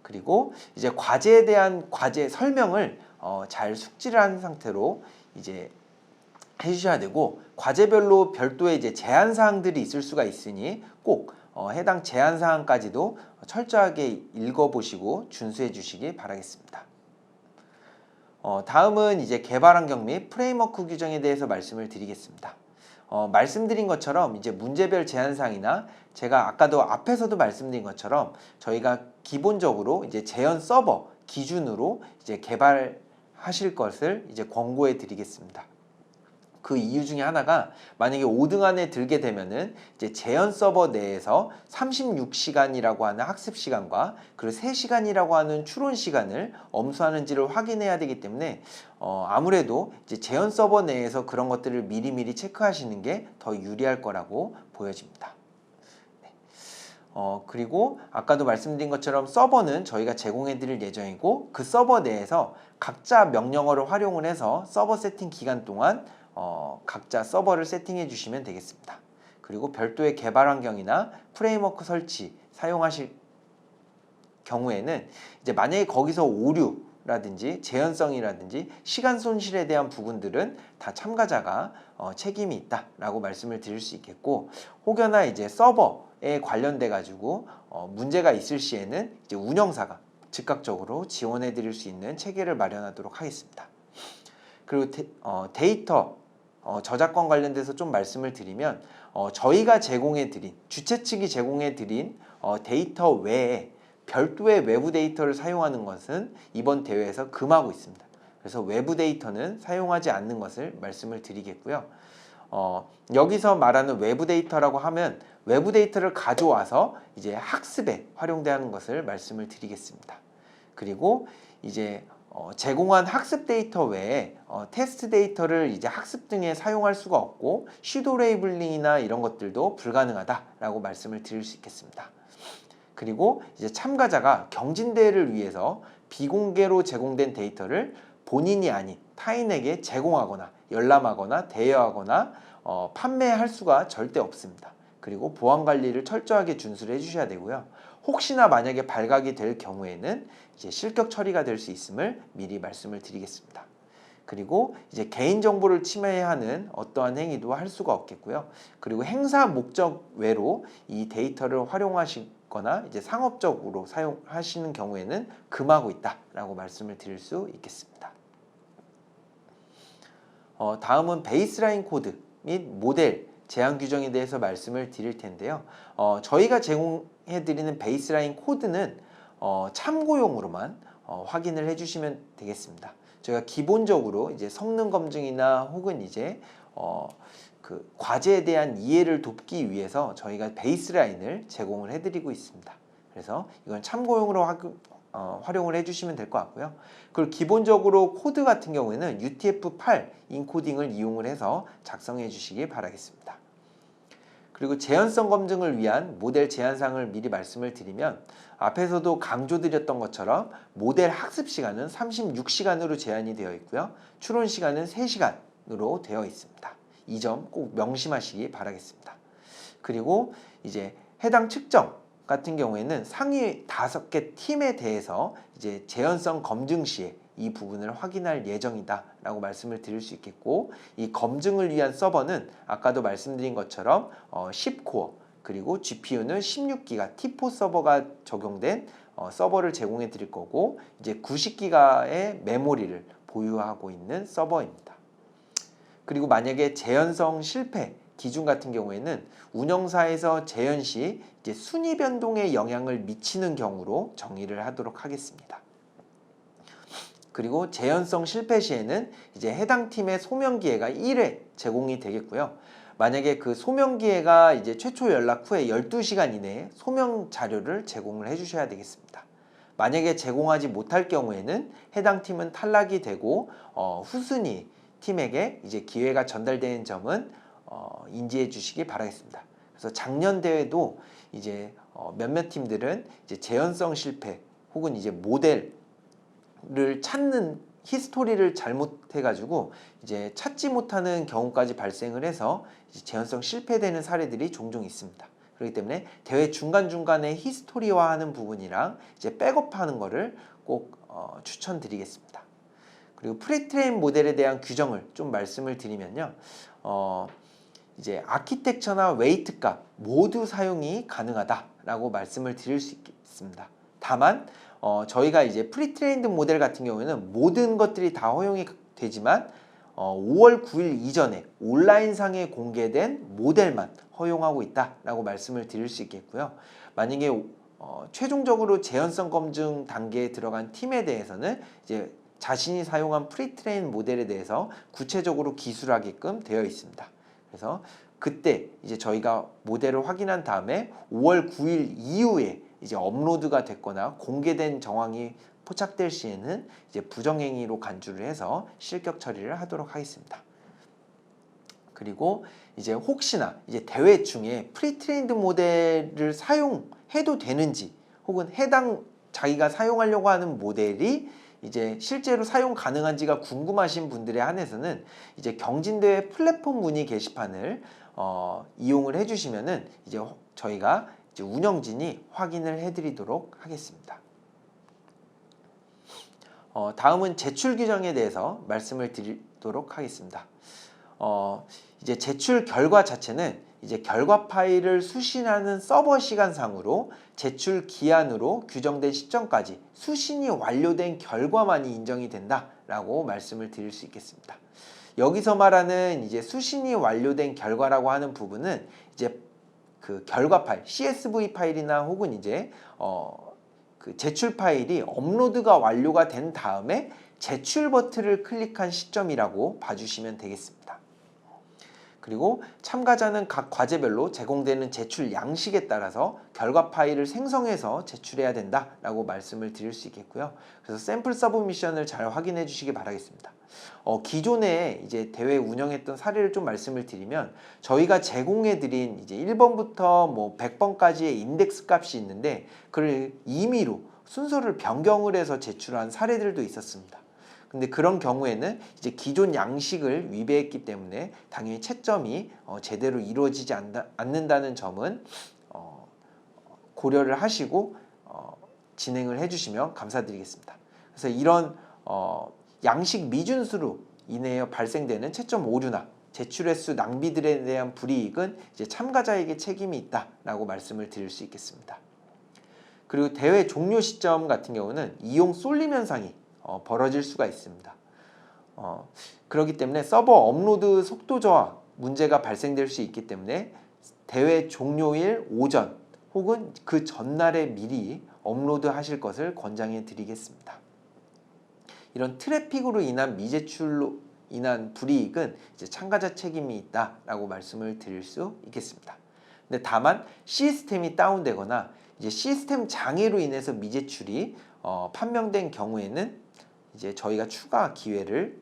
[SPEAKER 7] 그리고 이제 과제에 대한 과제 설명을 잘 숙지를 한 상태로 이제 해주셔야 되고 과제별로 별도의 이제 제한 사항들이 있을 수가 있으니 꼭 해당 제한 사항까지도 철저하게 읽어보시고 준수해 주시기 바라겠습니다. 다음은 이제 개발 환경 및 프레임워크 규정에 대해서 말씀을 드리겠습니다. 말씀드린 것처럼 이제 문제별 제한 사항이나 제가 아까도 앞에서도 말씀드린 것처럼 저희가 기본적으로 이제 재현 서버 기준으로 이제 개발하실 것을 이제 권고해 드리겠습니다. 그 이유 중에 하나가 만약에 5등 안에 들게 되면은 이제 재현 서버 내에서 36시간이라고 하는 학습 시간과 그리고 3시간이라고 하는 추론 시간을 엄수하는지를 확인해야 되기 때문에 아무래도 이제 재현 서버 내에서 그런 것들을 미리미리 체크하시는 게 더 유리할 거라고 보여집니다. 그리고 아까도 말씀드린 것처럼 서버는 저희가 제공해 드릴 예정이고 그 서버 내에서 각자 명령어를 활용을 해서 서버 세팅 기간 동안 각자 서버를 세팅해 주시면 되겠습니다. 그리고 별도의 개발 환경이나 프레임워크 설치 사용하실 경우에는 이제 만약에 거기서 오류라든지 재현성이라든지 시간 손실에 대한 부분들은 다 참가자가 책임이 있다라고 말씀을 드릴 수 있겠고 혹여나 이제 서버에 관련돼 가지고 문제가 있을 시에는 이제 운영사가 즉각적으로 지원해 드릴 수 있는 체계를 마련하도록 하겠습니다. 그리고 데이터 저작권 관련돼서 좀 말씀을 드리면 저희가 제공해 드린, 주최 측이 제공해 드린 데이터 외에 별도의 외부 데이터를 사용하는 것은 이번 대회에서 금하고 있습니다. 그래서 외부 데이터는 사용하지 않는 것을 말씀을 드리겠고요. 여기서 말하는 외부 데이터라고 하면 외부 데이터를 가져와서 이제 학습에 활용되는 것을 말씀을 드리겠습니다. 그리고 이제 제공한 학습 데이터 외에 테스트 데이터를 이제 학습 등에 사용할 수가 없고 슈도 레이블링이나 이런 것들도 불가능하다라고 말씀을 드릴 수 있겠습니다. 그리고 이제 참가자가 경진대회를 위해서 비공개로 제공된 데이터를 본인이 아닌 타인에게 제공하거나 열람하거나 대여하거나 판매할 수가 절대 없습니다. 그리고 보안 관리를 철저하게 준수를 해주셔야 되고요. 혹시나 만약에 발각이 될 경우에는 이제 실격 처리가 될 수 있음을 미리 말씀을 드리겠습니다. 그리고 이제 개인정보를 침해하는 어떠한 행위도 할 수가 없겠고요. 그리고 행사 목적 외로 이 데이터를 활용하시거나 이제 상업적으로 사용하시는 경우에는 금하고 있다라고 말씀을 드릴 수 있겠습니다. 다음은 베이스라인 코드 및 모델 제한 규정에 대해서 말씀을 드릴 텐데요. 저희가 제공해드리는 베이스라인 코드는 참고용으로만 확인을 해주시면 되겠습니다. 저희가 기본적으로 이제 성능 검증이나 혹은 이제 그 과제에 대한 이해를 돕기 위해서 저희가 베이스라인을 제공을 해드리고 있습니다. 그래서 이건 참고용으로 활용을 해주시면 될 것 같고요. 그리고 기본적으로 코드 같은 경우에는 UTF-8 인코딩을 이용을 해서 작성해 주시기 바라겠습니다. 그리고 재현성 검증을 위한 모델 제한사항을 미리 말씀을 드리면 앞에서도 강조드렸던 것처럼 모델 학습 시간은 36시간으로 제한이 되어 있고요. 추론 시간은 3시간으로 되어 있습니다. 이 점 꼭 명심하시기 바라겠습니다. 그리고 이제 해당 측정 같은 경우에는 상위 5개 팀에 대해서 이제 재현성 검증 시에 이 부분을 확인할 예정이다 라고 말씀을 드릴 수 있겠고, 이 검증을 위한 서버는 아까도 말씀드린 것처럼 10코어 그리고 GPU는 16기가 T4 서버가 적용된 서버를 제공해 드릴 거고, 이제 90기가의 메모리를 보유하고 있는 서버입니다. 그리고 만약에 재현성 실패 기준 같은 경우에는 운영사에서 재현 시 이제 순위 변동에 영향을 미치는 경우로 정의를 하도록 하겠습니다. 그리고 재현성 실패 시에는 이제 해당 팀의 소명 기회가 1회 제공이 되겠고요. 만약에 그 소명 기회가 이제 최초 연락 후에 12시간 이내에 소명 자료를 제공을 해 주셔야 되겠습니다. 만약에 제공하지 못할 경우에는 해당 팀은 탈락이 되고 후순위 팀에게 이제 기회가 전달되는 점은 인지해 주시기 바라겠습니다. 그래서 작년 대회도 이제 몇몇 팀들은 이제 재현성 실패 혹은 이제 모델을 찾는 히스토리를 잘못해 가지고 이제 찾지 못하는 경우까지 발생을 해서 이제 재현성 실패되는 사례들이 종종 있습니다. 그렇기 때문에 대회 중간중간에 히스토리화하는 부분이랑 이제 백업하는 거를 꼭 추천드리겠습니다. 그리고 프리트레인 모델에 대한 규정을 좀 말씀을 드리면요. 이제 아키텍처나 웨이트 값 모두 사용이 가능하다라고 말씀을 드릴 수 있겠습니다. 다만 저희가 이제 프리트레인드 모델 같은 경우에는 모든 것들이 다 허용이 되지만 5월 9일 이전에 온라인상에 공개된 모델만 허용하고 있다라고 말씀을 드릴 수 있겠고요. 만약에 최종적으로 재현성 검증 단계에 들어간 팀에 대해서는 이제 자신이 사용한 프리트레인 모델에 대해서 구체적으로 기술하게끔 되어 있습니다. 그래서 그때 이제 저희가 모델을 확인한 다음에 5월 9일 이후에 이제 업로드가 됐거나 공개된 정황이 포착될 시에는 이제 부정행위로 간주를 해서 실격 처리를 하도록 하겠습니다. 그리고 이제 혹시나 이제 대회 중에 프리트레인드 모델을 사용해도 되는지 혹은 해당 자기가 사용하려고 하는 모델이 이제 실제로 사용 가능한지가 궁금하신 분들에 한해서는 이제 경진대회 플랫폼 문의 게시판을 이용을 해주시면은 이제 저희가 이제 운영진이 확인을 해드리도록 하겠습니다. 다음은 제출 규정에 대해서 말씀을 드리도록 하겠습니다. 이제 제출 결과 자체는 이제 결과 파일을 수신하는 서버 시간상으로 제출 기한으로 규정된 시점까지 수신이 완료된 결과만이 인정이 된다라고 말씀을 드릴 수 있겠습니다. 여기서 말하는 이제 수신이 완료된 결과라고 하는 부분은 이제 그 결과 파일, CSV 파일이나 혹은 이제 그 제출 파일이 업로드가 완료가 된 다음에 제출 버튼을 클릭한 시점이라고 봐주시면 되겠습니다. 그리고 참가자는 각 과제별로 제공되는 제출 양식에 따라서 결과 파일을 생성해서 제출해야 된다라고 말씀을 드릴 수 있겠고요. 그래서 샘플 서브미션을 잘 확인해 주시기 바라겠습니다. 기존에 이제 대회 운영했던 사례를 좀 말씀을 드리면 저희가 제공해 드린 이제 1번부터 뭐 100번까지의 인덱스 값이 있는데 그걸 임의로 순서를 변경을 해서 제출한 사례들도 있었습니다. 근데 그런 경우에는 이제 기존 양식을 위배했기 때문에 당연히 채점이 제대로 이루어지지 않는다는 점은 고려를 하시고 진행을 해주시면 감사드리겠습니다. 그래서 이런 양식 미준수로 인하여 발생되는 채점 오류나 제출 횟수 낭비들에 대한 불이익은 이제 참가자에게 책임이 있다라고 말씀을 드릴 수 있겠습니다. 그리고 대회 종료 시점 같은 경우는 이용 쏠림 현상이 벌어질 수가 있습니다. 그렇기 때문에 서버 업로드 속도 저하 문제가 발생될 수 있기 때문에 대회 종료일 오전 혹은 그 전날에 미리 업로드 하실 것을 권장해 드리겠습니다. 이런 트래픽으로 인한 미제출로 인한 불이익은 이제 참가자 책임이 있다라고 말씀을 드릴 수 있겠습니다. 근데 다만 시스템이 다운되거나 이제 시스템 장애로 인해서 미제출이 판명된 경우에는 이제 저희가 추가 기회를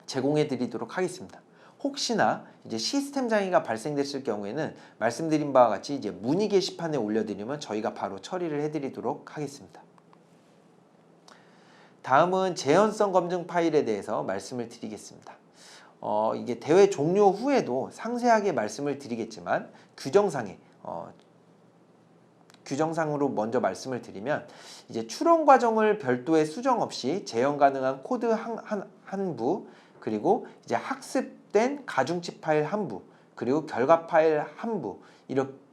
[SPEAKER 7] 제공해 드리도록 하겠습니다. 혹시나 이제 시스템 장애가 발생됐을 경우에는 말씀드린 바와 같이 이제 문의 게시판에 올려드리면 저희가 바로 처리를 해드리도록 하겠습니다. 다음은 재현성 검증 파일에 대해서 말씀을 드리겠습니다. 이게 대회 종료 후에도 상세하게 말씀을 드리겠지만 규정상으로 먼저 말씀을 드리면 이제 추론 과정을 별도의 수정 없이 재현 가능한 코드 한 부, 그리고 이제 학습된 가중치 파일 한 부, 그리고 결과 파일 한 부,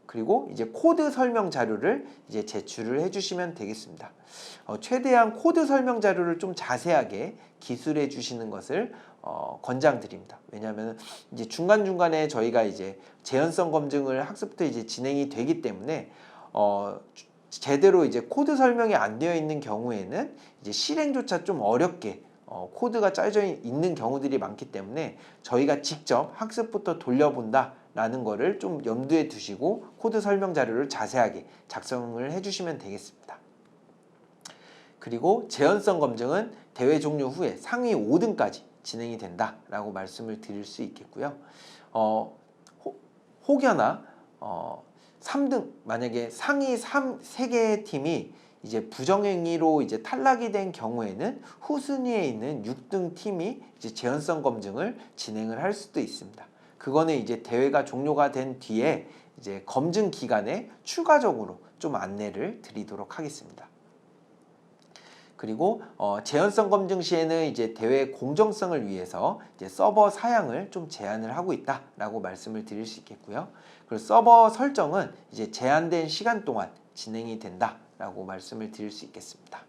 [SPEAKER 7] 그리고 이제 코드 설명 자료를 이제 제출을 해주시면 되겠습니다. 최대한 코드 설명 자료를 좀 자세하게 기술해 주시는 것을 권장드립니다. 왜냐하면 이제 중간중간에 저희가 이제 재현성 검증을 학습부터 이제 진행이 되기 때문에 제대로 이제 코드 설명이 안 되어 있는 경우에는 이제 실행조차 좀 어렵게 코드가 짜여져 있는 경우들이 많기 때문에 저희가 직접 학습부터 돌려본다라는 거를 좀 염두에 두시고 코드 설명 자료를 자세하게 작성을 해주시면 되겠습니다. 그리고 재현성 검증은 대회 종료 후에 상위 5등까지 진행이 된다라고 말씀을 드릴 수 있겠고요. 혹여나 3등, 만약에 상위 3개의 팀이 이제 부정행위로 이제 탈락이 된 경우에는 후순위에 있는 6등 팀이 이제 재현성 검증을 진행을 할 수도 있습니다. 그거는 이제 대회가 종료가 된 뒤에 이제 검증 기간에 추가적으로 좀 안내를 드리도록 하겠습니다. 그리고 재현성 검증 시에는 이제 대회 공정성을 위해서 이제 서버 사양을 좀 제한을 하고 있다라고 말씀을 드릴 수 있겠고요. 그리고 서버 설정은 이제 제한된 시간 동안 진행이 된다라고 말씀을 드릴 수 있겠습니다.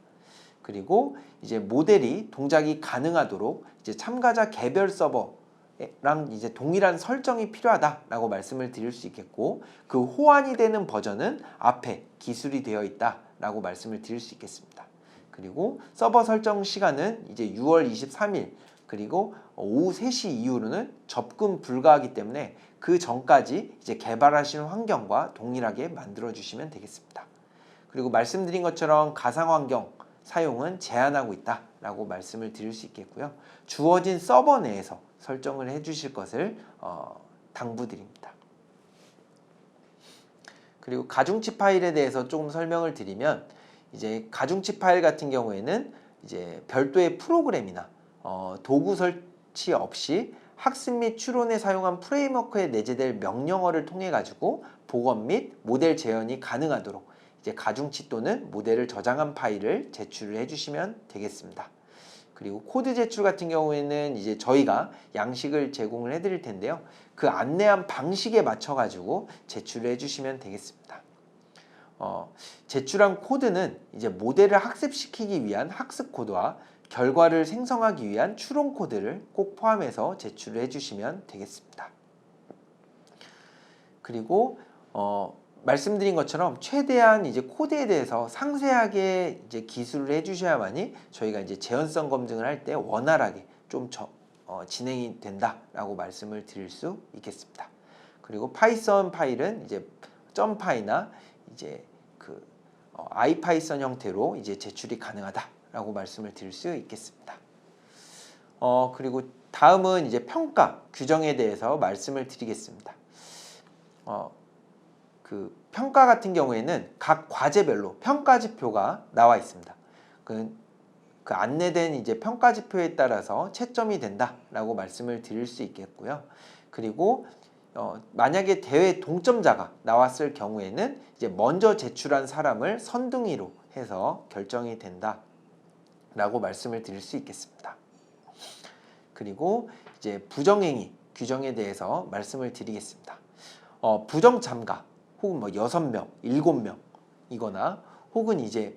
[SPEAKER 7] 그리고 이제 모델이 동작이 가능하도록 이제 참가자 개별 서버랑 이제 동일한 설정이 필요하다라고 말씀을 드릴 수 있겠고, 그 호환이 되는 버전은 앞에 기술이 되어 있다라고 말씀을 드릴 수 있겠습니다. 그리고 서버 설정 시간은 이제 6월 23일 그리고 오후 3시 이후로는 접근 불가하기 때문에 그 전까지 이제 개발하시는 환경과 동일하게 만들어 주시면 되겠습니다. 그리고 말씀드린 것처럼 가상 환경 사용은 제한하고 있다라고 말씀을 드릴 수 있겠고요. 주어진 서버 내에서 설정을 해 주실 것을 당부드립니다. 그리고 가중치 파일에 대해서 조금 설명을 드리면, 이제 가중치 파일 같은 경우에는 이제 별도의 프로그램이나 도구 설치 없이 학습 및 추론에 사용한 프레임워크에 내재될 명령어를 통해 가지고 복원 및 모델 재현이 가능하도록 이제 가중치 또는 모델을 저장한 파일을 제출을 해주시면 되겠습니다. 그리고 코드 제출 같은 경우에는 이제 저희가 양식을 제공을 해드릴 텐데요. 그 안내한 방식에 맞춰가지고 제출을 해주시면 되겠습니다. 제출한 코드는 이제 모델을 학습시키기 위한 학습 코드와 결과를 생성하기 위한 추론 코드를 꼭 포함해서 제출을 해주시면 되겠습니다. 그리고 말씀드린 것처럼 최대한 이제 코드에 대해서 상세하게 이제 기술을 해주셔야만이 저희가 이제 재현성 검증을 할 때 원활하게 좀 진행이 된다라고 말씀을 드릴 수 있겠습니다. 그리고 파이썬 파일은 이제 .py나 이제 그 IPython 형태로 이제 제출이 가능하다라고 말씀을 드릴 수 있겠습니다. 그리고 다음은 이제 평가 규정에 대해서 말씀을 드리겠습니다. 그 평가 같은 경우에는 각 과제별로 평가 지표가 나와 있습니다. 그 안내된 이제 평가 지표에 따라서 채점이 된다라고 말씀을 드릴 수 있겠고요. 그리고 만약에 대회 동점자가 나왔을 경우에는 이제 먼저 제출한 사람을 선등위로 해서 결정이 된다라고 말씀을 드릴 수 있겠습니다. 그리고 이제 부정행위 규정에 대해서 말씀을 드리겠습니다. 부정 참가 혹은 뭐 6명, 7명 이거나 혹은 이제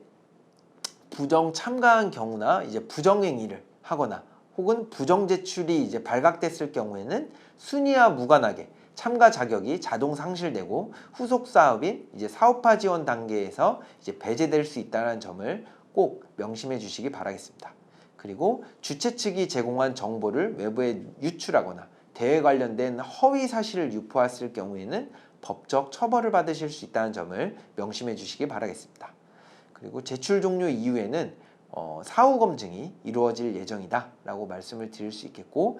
[SPEAKER 7] 부정 참가한 경우나 이제 부정행위를 하거나 혹은 부정 제출이 이제 발각됐을 경우에는 순위와 무관하게 참가 자격이 자동 상실되고 후속 사업인 이제 사업화 지원 단계에서 이제 배제될 수 있다는 점을 꼭 명심해 주시기 바라겠습니다. 그리고 주최 측이 제공한 정보를 외부에 유출하거나 대회 관련된 허위 사실을 유포했을 경우에는 법적 처벌을 받으실 수 있다는 점을 명심해 주시기 바라겠습니다. 그리고 제출 종료 이후에는 사후 검증이 이루어질 예정이다 라고 말씀을 드릴 수 있겠고,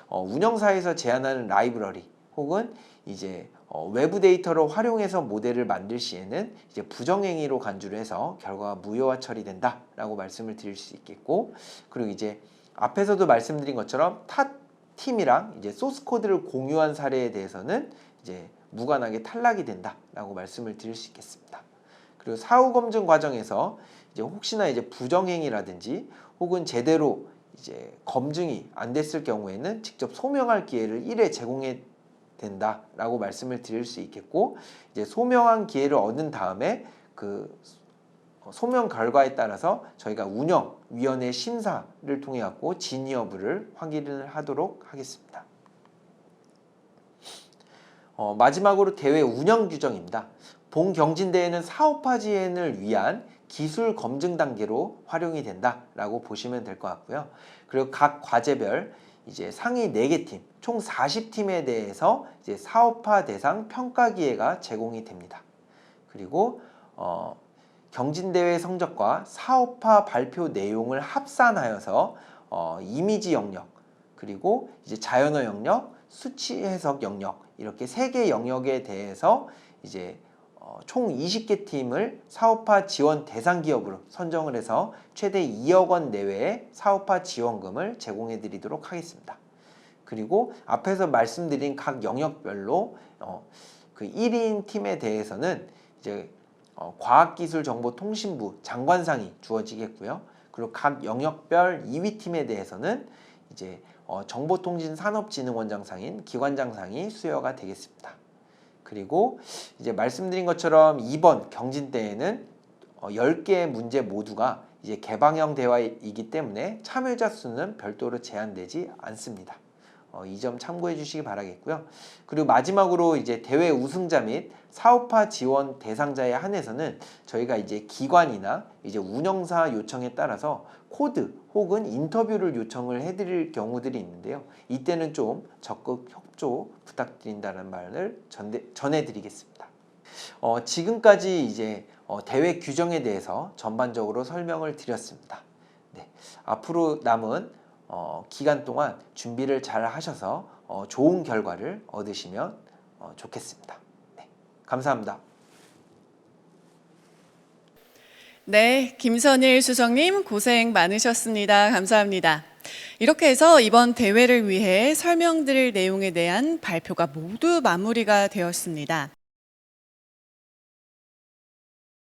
[SPEAKER 7] 운영사에서 제안하는 라이브러리 혹은 이제 외부 데이터를 활용해서 모델을 만들 시에는 이제 부정행위로 간주를 해서 결과가 무효화 처리된다 라고 말씀을 드릴 수 있겠고, 그리고 이제 앞에서도 말씀드린 것처럼 타 팀이랑 이제 소스 코드를 공유한 사례에 대해서는 이제 무관하게 탈락이 된다라고 말씀을 드릴 수 있겠습니다. 그리고 사후 검증 과정에서 이제 혹시나 이제 부정행위라든지 혹은 제대로 이제 검증이 안 됐을 경우에는 직접 소명할 기회를 1회 제공해 된다라고 말씀을 드릴 수 있겠고, 이제 소명한 기회를 얻은 다음에 그 소명 결과에 따라서 저희가 운영위원회 심사를 통해 갖고 진위 여부를 확인을 하도록 하겠습니다. 마지막으로 대회 운영 규정입니다. 본 경진대회는 사업화 지원을 위한 기술 검증 단계로 활용이 된다라고 보시면 될 것 같고요. 그리고 각 과제별 이제 상위 4개 팀, 총 40팀에 대해서 이제 사업화 대상 평가 기회가 제공이 됩니다. 그리고 경진대회 성적과 사업화 발표 내용을 합산하여서 이미지 영역, 그리고 이제 자연어 영역, 수치 해석 영역, 이렇게 3개 영역에 대해서 이제 총 20개 팀을 사업화 지원 대상 기업으로 선정을 해서 최대 2억 원 내외의 사업화 지원금을 제공해 드리도록 하겠습니다. 그리고 앞에서 말씀드린 각 영역별로 그 1인 팀에 대해서는 이제 과학기술정보통신부 장관상이 주어지겠고요. 그리고 각 영역별 2위 팀에 대해서는 이제 정보통신산업진흥원장상인 기관장상이 수여가 되겠습니다. 그리고 이제 말씀드린 것처럼 이번 경진대회는 10개의 문제 모두가 이제 개방형 대화이기 때문에 참여자 수는 별도로 제한되지 않습니다. 이 점 참고해 주시기 바라겠고요. 그리고 마지막으로 이제 대회 우승자 및 사업화 지원 대상자에 한해서는 저희가 이제 기관이나 이제 운영사 요청에 따라서 코드 혹은 인터뷰를 요청을 해드릴 경우들이 있는데요. 이때는 좀 적극 협조 부탁드린다는 말을 전해드리겠습니다. 지금까지 이제 대회 규정에 대해서 전반적으로 설명을 드렸습니다. 네, 앞으로 남은 기간 동안 준비를 잘 하셔서 좋은 결과를 얻으시면 좋겠습니다. 네, 감사합니다.
[SPEAKER 1] 네, 김선일 수석님 고생 많으셨습니다. 감사합니다. 이렇게 해서 이번 대회를 위해 설명드릴 내용에 대한 발표가 모두 마무리가 되었습니다.